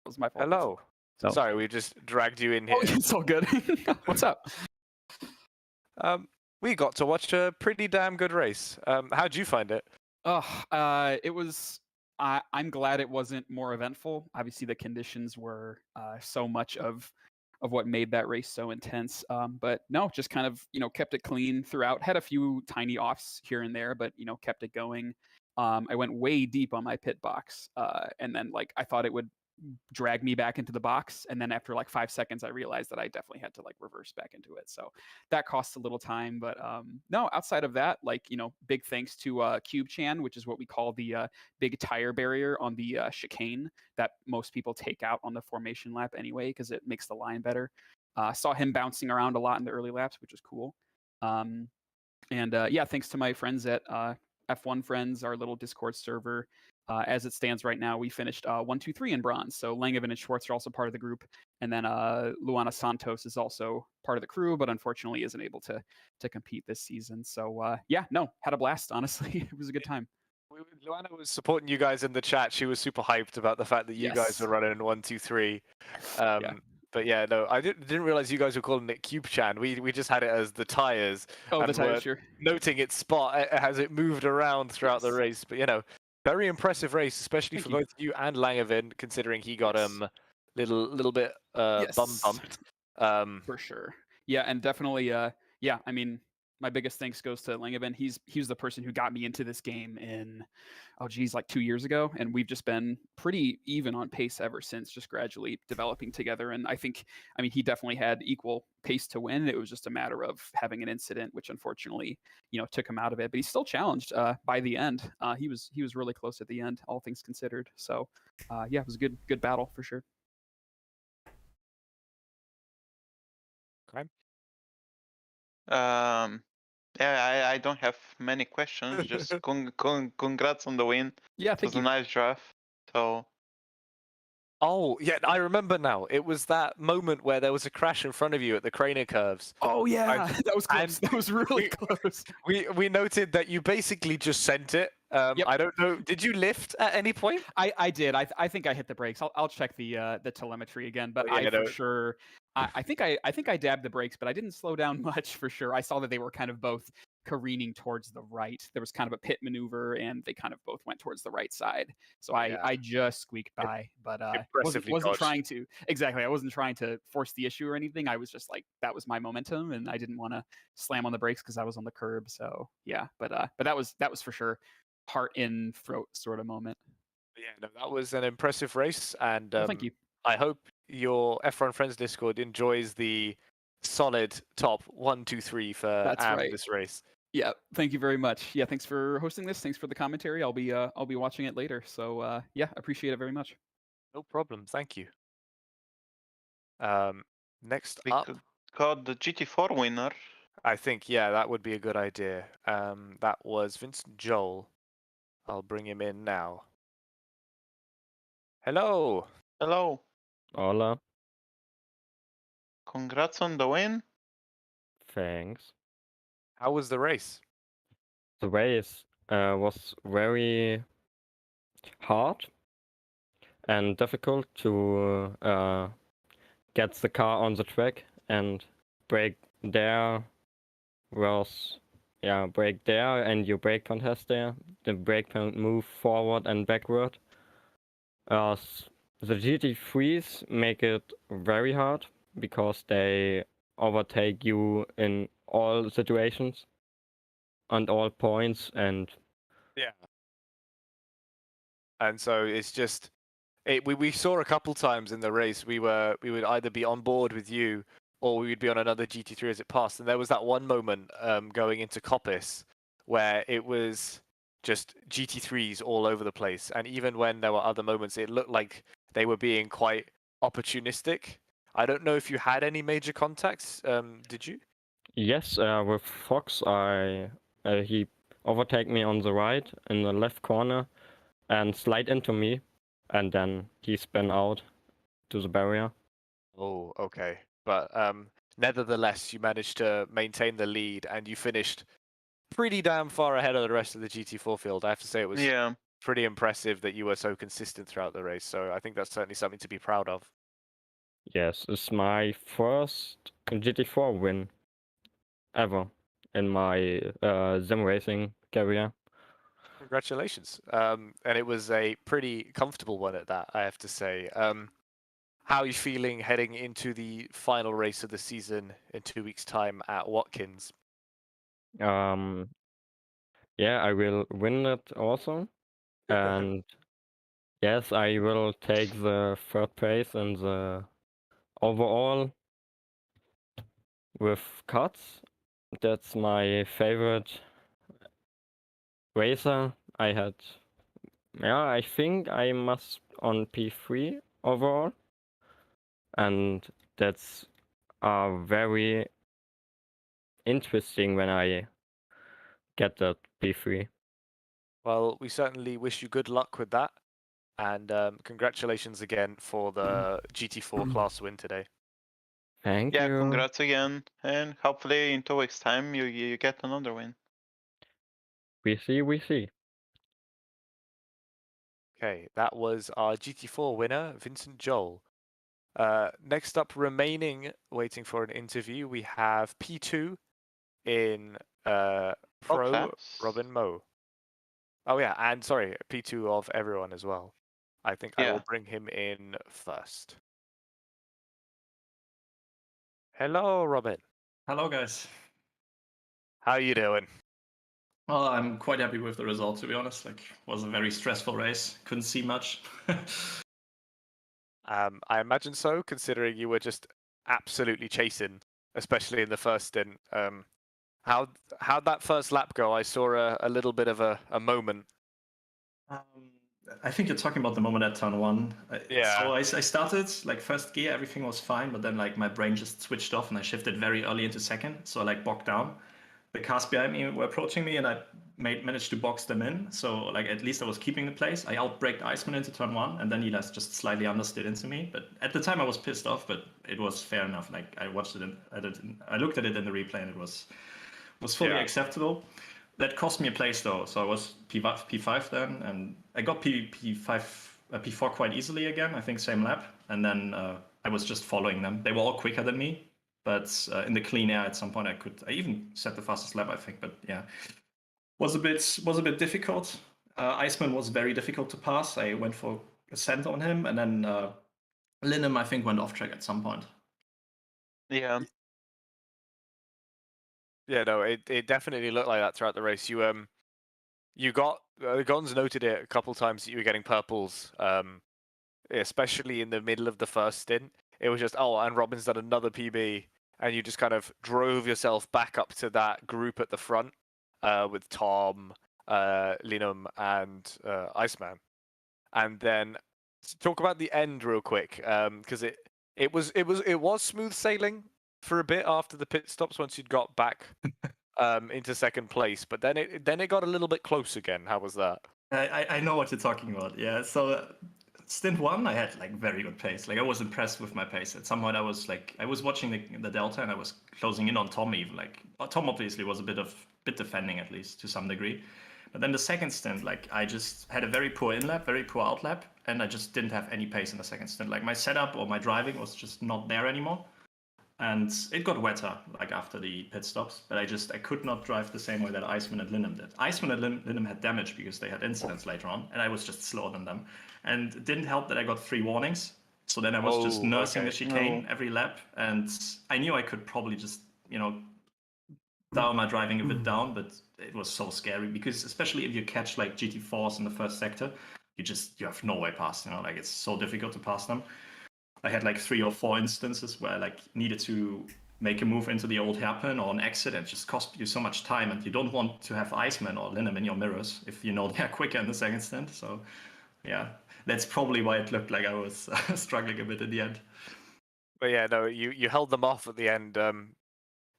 was my fault. Hello. So. Sorry, we just dragged you in here. Oh, it's all good. What's up? We got to watch a pretty damn good race. How'd you find it? It was. I'm glad it wasn't more eventful. Obviously, the conditions were so much of what made that race so intense. But no, just kind of kept it clean throughout. Had a few tiny offs here and there, but kept it going. I went way deep on my pit box, and then I thought it would drag me back into the box, and then after 5 seconds I realized that I definitely had to reverse back into it, so that costs a little time. But no, outside of that, big thanks to Cube Chan, which is what we call the big tire barrier on the chicane that most people take out on the formation lap anyway, because it makes the line better. Saw him bouncing around a lot in the early laps, which is cool. And yeah, thanks to my friends at F1 Friends, our little Discord server. As it stands right now, we finished 1, 2, 3 in bronze. So Langevin and Schwartz are also part of the group, and then Luana Santos is also part of the crew, but unfortunately isn't able to compete this season. So yeah, no, had a blast. Honestly, it was a good time. Luana was supporting you guys in the chat. She was super hyped about the fact that you guys were running 1, 2, 3. Yeah. But yeah, no, I didn't realize you guys were calling it Cube Chan. We just had it as the tires. Oh, and the tires, sure. Noting its spot as it moved around throughout the race. But very impressive race, especially for both you and Langevin, considering he got little bit bum bumped. For sure. Yeah, and definitely. Yeah, I mean, my biggest thanks goes to Langevin. He was the person who got me into this game in, like 2 years ago, and we've just been pretty even on pace ever since, just gradually developing together. And I mean, he definitely had equal pace to win. It was just a matter of having an incident, which unfortunately, took him out of it. But he's still challenged by the end. He was really close at the end, all things considered. So, yeah, it was a good battle for sure. Okay. Yeah, I don't have many questions. Just congrats on the win. Yeah, It was thank a you. nice draft. So Oh, yeah, I remember now. It was that moment where there was a crash in front of you at the Craner curves. Oh yeah, that was close. and That was really close. We noted that you basically just sent it. Yep. I don't know. Did you lift at any point? I did. I think I hit the brakes. I'll check the telemetry again, but Oh, yeah, for sure. I think I dabbed the brakes, but I didn't slow down much for sure. I saw that they were kind of both careening towards the right. There was kind of a pit maneuver, and they kind of both went towards the right side. So I just squeaked by, but Impressively wasn't dodged. trying to exactly. I wasn't trying to force the issue or anything. I was just like, that was my momentum, and I didn't want to slam on the brakes because I was on the curb. So yeah, but that was for sure heart in throat sort of moment. Yeah, no, that was an impressive race, and Well, thank you. I hope your F1 Friends Discord enjoys the solid top 1, 2, 3 for That's right. this race. Yeah, thank you very much. Yeah, thanks for hosting this. Thanks for the commentary. I'll be watching it later. So yeah, appreciate it very much. No problem. Thank you. Next we up, got the GT4 winner. I think, yeah, that would be a good idea. That was Vincent Joel. I'll bring him in now. Hello. Hello. Hola. Congrats on the win. Thanks. How was the race? The race was very hard and difficult to get the car on the track, and brake there was brake there and your brake contest there. The brake can move forward and backward. The GT3s make it very hard because they overtake you in all situations and all points, and yeah. And so it's just we saw a couple times in the race we would either be on board with you or we would be on another GT3 as it passed, and there was that one moment going into Coppice where it was just GT3s all over the place, and even when there were other moments it looked like they were being quite opportunistic. I don't know if you had any major contacts, did you? yes, with Fox he overtake me on the right in the left corner and slide into me, and then he spun out to the barrier. Oh, okay. But nevertheless, you managed to maintain the lead, and you finished pretty damn far ahead of the rest of the GT4 field. I have to say it was pretty impressive that you were so consistent throughout the race. So I think that's certainly something to be proud of. Yes, it's my first GT4 win ever in my sim racing career. Congratulations. And it was a pretty comfortable one at that, I have to say. How are you feeling heading into the final race of the season in 2 weeks' time at Watkins? Yeah, I will win it also. And yes, I will take the third place in the overall with cuts. That's my favorite racer. I think I must on P3 overall. And that's very interesting when I get that P3. Well, we certainly wish you good luck with that. And congratulations again for the GT4 class win today. Thank you. Yeah, congrats again. And hopefully in 2 weeks' time you get another win. We see. Okay, that was our GT4 winner, Vincent Joel. Next up, remaining, waiting for an interview, we have P2 in Pro, Multiclass. Robin Moe. Oh yeah, and sorry, P2 of everyone as well. I think I will bring him in first. Hello, Robin. Hello, guys. How you doing? Well, I'm quite happy with the result, to be honest. Like, it was a very stressful race. Couldn't see much. I imagine so, considering you were just absolutely chasing, especially in the first stint. How'd that first lap go? I saw a little bit of a moment. Um, I think you're talking about the moment at turn one. Yeah. So I started like first gear, everything was fine, but then like my brain just switched off and I shifted very early into second, so I like bogged down. The cars behind me were approaching me, and I managed to box them in. So like at least I was keeping the place. I outbraked Iceman into turn one, and then he just slightly understeered into me. But at the time I was pissed off, but it was fair enough. Like I watched it, I looked at it in the replay, and it was fully acceptable. That cost me a place though, so I was P5 then, and I got P4 quite easily again. I think same lap, and then I was just following them. They were all quicker than me, but in the clean air at some point I even set the fastest lap, I think. But yeah, was a bit difficult. Iceman was very difficult to pass. I went for a cent on him, and then Linham I think went off track at some point. Yeah. Yeah, no, it definitely looked like that throughout the race. You got Gonz noted it a couple times that you were getting purples, especially in the middle of the first stint. It was just and Robin's done another PB, and you just kind of drove yourself back up to that group at the front with Tom, Linum, and Iceman, and then talk about the end real quick, because it was smooth sailing for a bit after the pit stops once you'd got back into second place, but then it got a little bit close again. How was that? I know what you're talking about. Yeah, so stint one, I had like very good pace. Like I was impressed with my pace. At some point, I was watching the delta, and I was closing in on Tom even. Like Tom obviously was a bit defending at least to some degree, but then the second stint, like I just had a very poor in lap, very poor out lap, and I just didn't have any pace in the second stint. Like my setup or my driving was just not there anymore. And it got wetter like after the pit stops, but I could not drive the same way that Iceman and Linham did. Iceman and Linham had damage because they had incidents later on, and I was just slower than them. And it didn't help that I got 3 warnings. So then I was just nursing the chicane every lap, and I knew I could probably just, dial my driving a bit down, but it was so scary because especially if you catch like GT4s in the first sector, you have no way past, like it's so difficult to pass them. I had like 3 or 4 instances where I like needed to make a move into the old hairpin or an exit, and it just cost you so much time, and you don't want to have Iceman or Linham in your mirrors if you know they're quicker in the second stint. So yeah, that's probably why it looked like I was struggling a bit in the end. But yeah, no, you held them off at the end.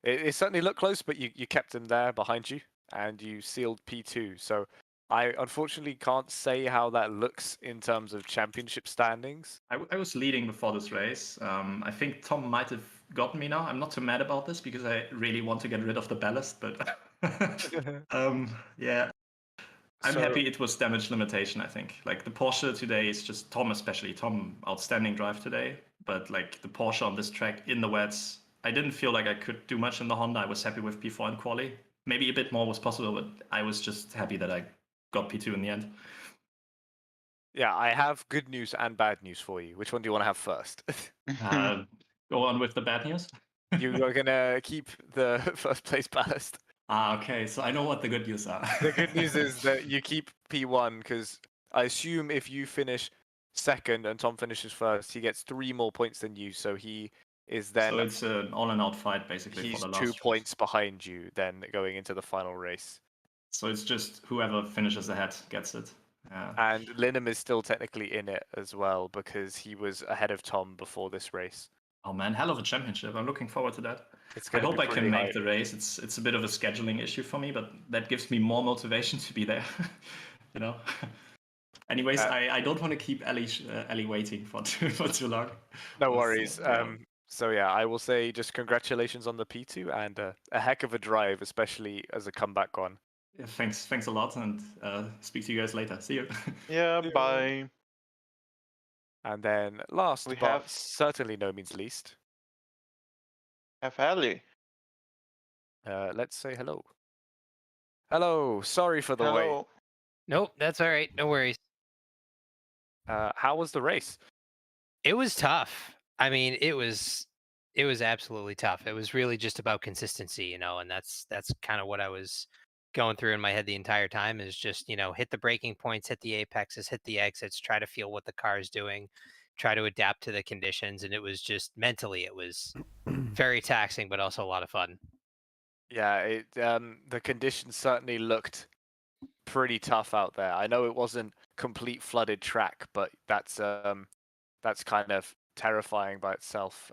It certainly looked close, but you kept them there behind you, and you sealed P2. So I unfortunately can't say how that looks in terms of championship standings. I was leading before this race. I think Tom might have gotten me now. I'm not too mad about this because I really want to get rid of the ballast, but yeah. I'm happy it was damage limitation, I think. Like the Porsche today is just Tom, especially. Tom, outstanding drive today. But like the Porsche on this track in the wets, I didn't feel like I could do much in the Honda. I was happy with P4 and quali. Maybe a bit more was possible, but I was just happy that I got P2 in the end. Yeah, I have good news and bad news for you. Which one do you want to have first? Go on with the bad news. You are gonna keep the first place ballast. Okay, so I know what the good news are. The good news is that you keep P1 because I assume if you finish second and Tom finishes first, he gets 3 more points than you. So he is then. So it's an all-and-out fight basically. He's for the last 2 race. points behind you then going into the final race. So it's just whoever finishes ahead gets it. Yeah. And Linham is still technically in it as well because he was ahead of Tom before this race. Oh man, hell of a championship. I'm looking forward to that. I hope I can make the race. It's a bit of a scheduling issue for me, but that gives me more motivation to be there. Anyways, I don't want to keep Ellie waiting for too long. No worries. So yeah, I will say just congratulations on the P2 and a heck of a drive, especially as a comeback one. Yeah, thanks a lot, and speak to you guys later. See you. Yeah, bye. And then last, but certainly no means least, have Ellie. Let's say hello. Hello, sorry for the wait. Nope, that's all right. No worries. How was the race? It was tough. I mean, it was it was absolutely tough. It was really just about consistency, you know, and that's kind of what I was going through in my head the entire time is just, you know, hit the breaking points, hit the apexes, hit the exits, try to feel what the car is doing, try to adapt to the conditions. And it was just mentally, it was very taxing, but also a lot of fun. Yeah, the conditions certainly looked pretty tough out there. I know it wasn't complete flooded track, but that's kind of terrifying by itself.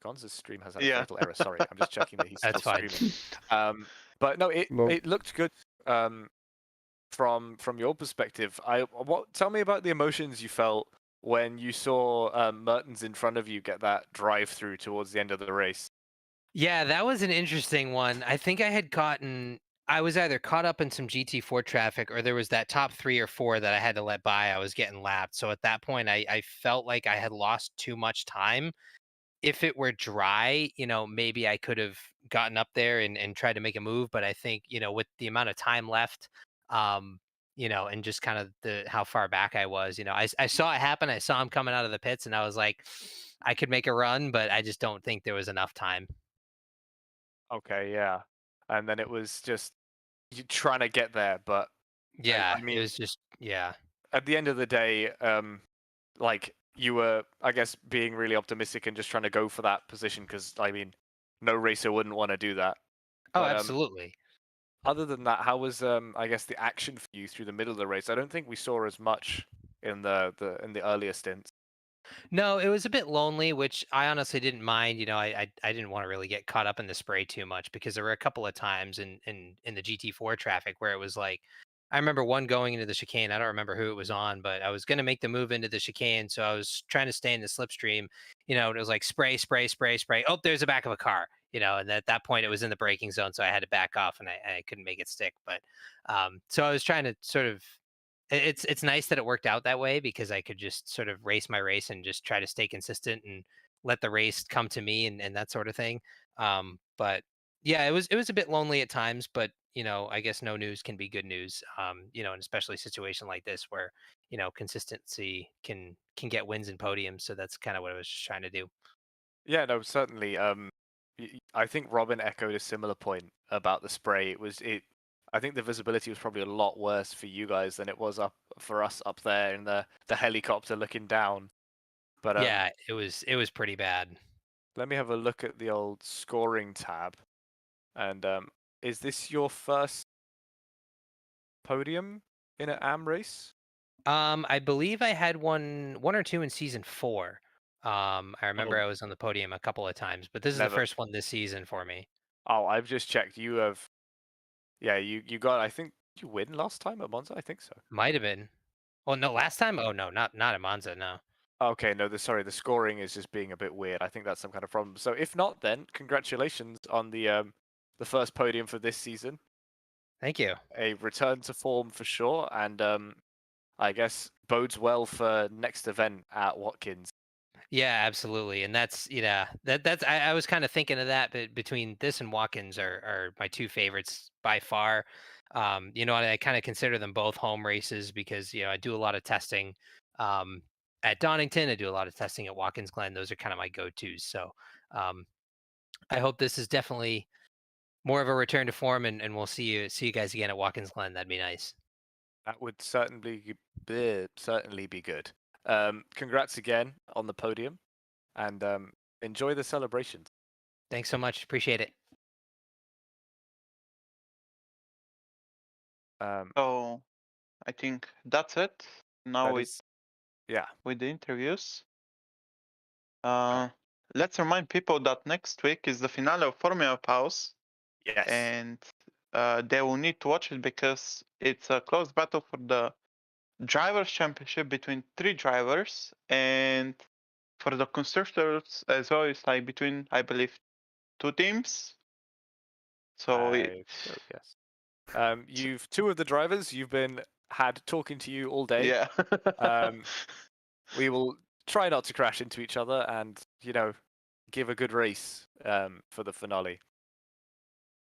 Gonz's stream has had a Yeah. fatal error. Sorry, I'm just checking that he's still That's fine. streaming. But no, Well- it looked good. From your perspective, tell me about the emotions you felt when you saw Mertens in front of you get that drive through towards the end of the race. Yeah, that was an interesting one. I think I was either caught up in some GT4 traffic or there was that top 3 or 4 that I had to let by. I was getting lapped. So at that point, I felt like I had lost too much time. If it were dry, you know, maybe I could have gotten up there and tried to make a move. But I think, you know, with the amount of time left, you know, and just kind of how far back I was, you know, I saw it happen. I saw him coming out of the pits and I was like, I could make a run, but I just don't think there was enough time. Okay, yeah, and then it was just you trying to get there, but Yeah, I mean, it was just yeah. at the end of the day, like you were, I guess, being really optimistic and just trying to go for that position because I mean, no racer wouldn't want to do that. Oh, But absolutely. other than that, how was I guess the action for you through the middle of the race? I don't think we saw as much in the earlier stints. No, it was a bit lonely, which I honestly didn't mind. You know, I didn't want to really get caught up in the spray too much because there were a couple of times in the GT4 traffic where it was like I remember one going into the chicane. I don't remember who it was on, but I was going to make the move into the chicane, so I was trying to stay in the slipstream. You know, and it was like spray, spray, spray, spray. Oh, there's the back of a car. You know, and at that point it was in the braking zone, so I had to back off, and I couldn't make it stick. But so I was trying to sort of it's nice that it worked out that way because I could just sort of race my race and just try to stay consistent and let the race come to me and that sort of thing. But yeah, it was a bit lonely at times, but you know, I guess no news can be good news. You know, and especially a situation like this where, you know, consistency can get wins and podiums. So that's kind of what I was just trying to do. Yeah, no, certainly. I think Robin echoed a similar point about the spray. I think the visibility was probably a lot worse for you guys than it was up for us up there in the helicopter looking down. But Yeah, it was pretty bad. let me have a look at the old scoring tab. And is this your first podium in an AM race? I believe I had one or two in season 4. I remember Oh. I was on the podium a couple of times, but this is the Never. first one this season for me. Oh, I've just checked. You have, yeah, you got. I think you win last time at Monza. I think so. Might have been. Well, no, last time. Oh no, not at Monza. No. Okay, no, the scoring is just being a bit weird. I think that's some kind of problem. So if not, then congratulations on the first podium for this season. Thank you. A return to form for sure, and I guess bodes well for next event at Watkins. Yeah, absolutely. And that's that's I was kind of thinking of that, but between this and Watkins are my two favorites by far. You know, I kind of consider them both home races because, you know, I do a lot of testing at Donington. I do a lot of testing at Watkins Glen. Those are kind of my go-tos. So um, I hope this is definitely more of a return to form, and we'll see you guys again at Watkins Glen. That'd be nice. That would certainly be good. Congrats again on the podium, and enjoy the celebrations. Thanks so much. Appreciate it. So I think that's it. Now That is, yeah. with the interviews. Let's remind people that next week is the finale of Formula House, Yes. and they will need to watch it because it's a close battle for the drivers' championship between 3 drivers, and for the constructors as well, it's like between, I believe, 2 teams. So yes. You've two of the drivers you've had talking to you all day. yeah. We will try not to crash into each other and, you know, give a good race for the finale.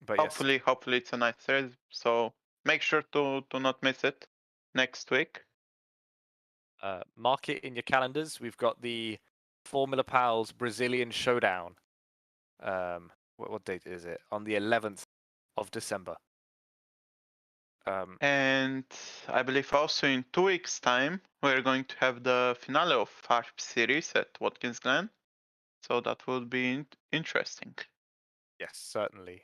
But hopefully it's a nice race. So make sure to not miss it next week. Mark it in your calendars. We've got the Formula Pals Brazilian Showdown. What date is it? On the 11th of December. And I believe also in 2 weeks' time, we're going to have the finale of RP series at Watkins Glen. So that will be interesting. Yes, certainly.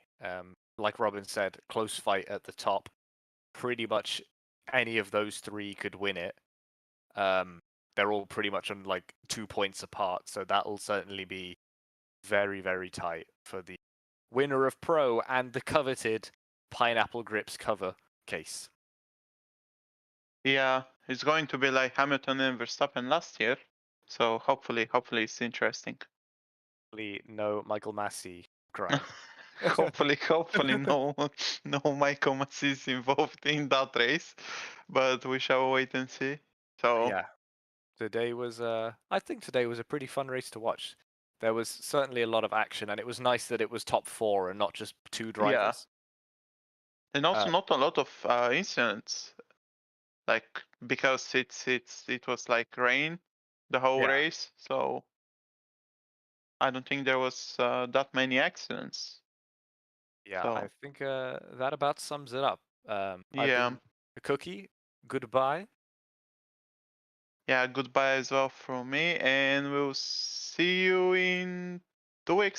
Like Robin said, close fight at the top. Pretty much any of those three could win it. They're all pretty much on like 2 points apart, so that'll certainly be very, very tight for the winner of Pro and the coveted Pineapple Grips cover case. Yeah, it's going to be like Hamilton and Verstappen last year. So hopefully it's interesting. Hopefully, no Michael Massey crying. hopefully no Michael Massey is involved in that race, but we shall wait and see. So Yeah, today was I think today was a pretty fun race to watch. There was certainly a lot of action, and it was nice that it was top 4 and not just 2 drivers. And also not a lot of incidents, like because it was like rain the whole Yeah. race, so I don't think there was that many accidents. Yeah, So, I think that about sums it up. I've yeah. been a Cookie. Goodbye. Yeah, goodbye as well from me, and we'll see you in 2 weeks.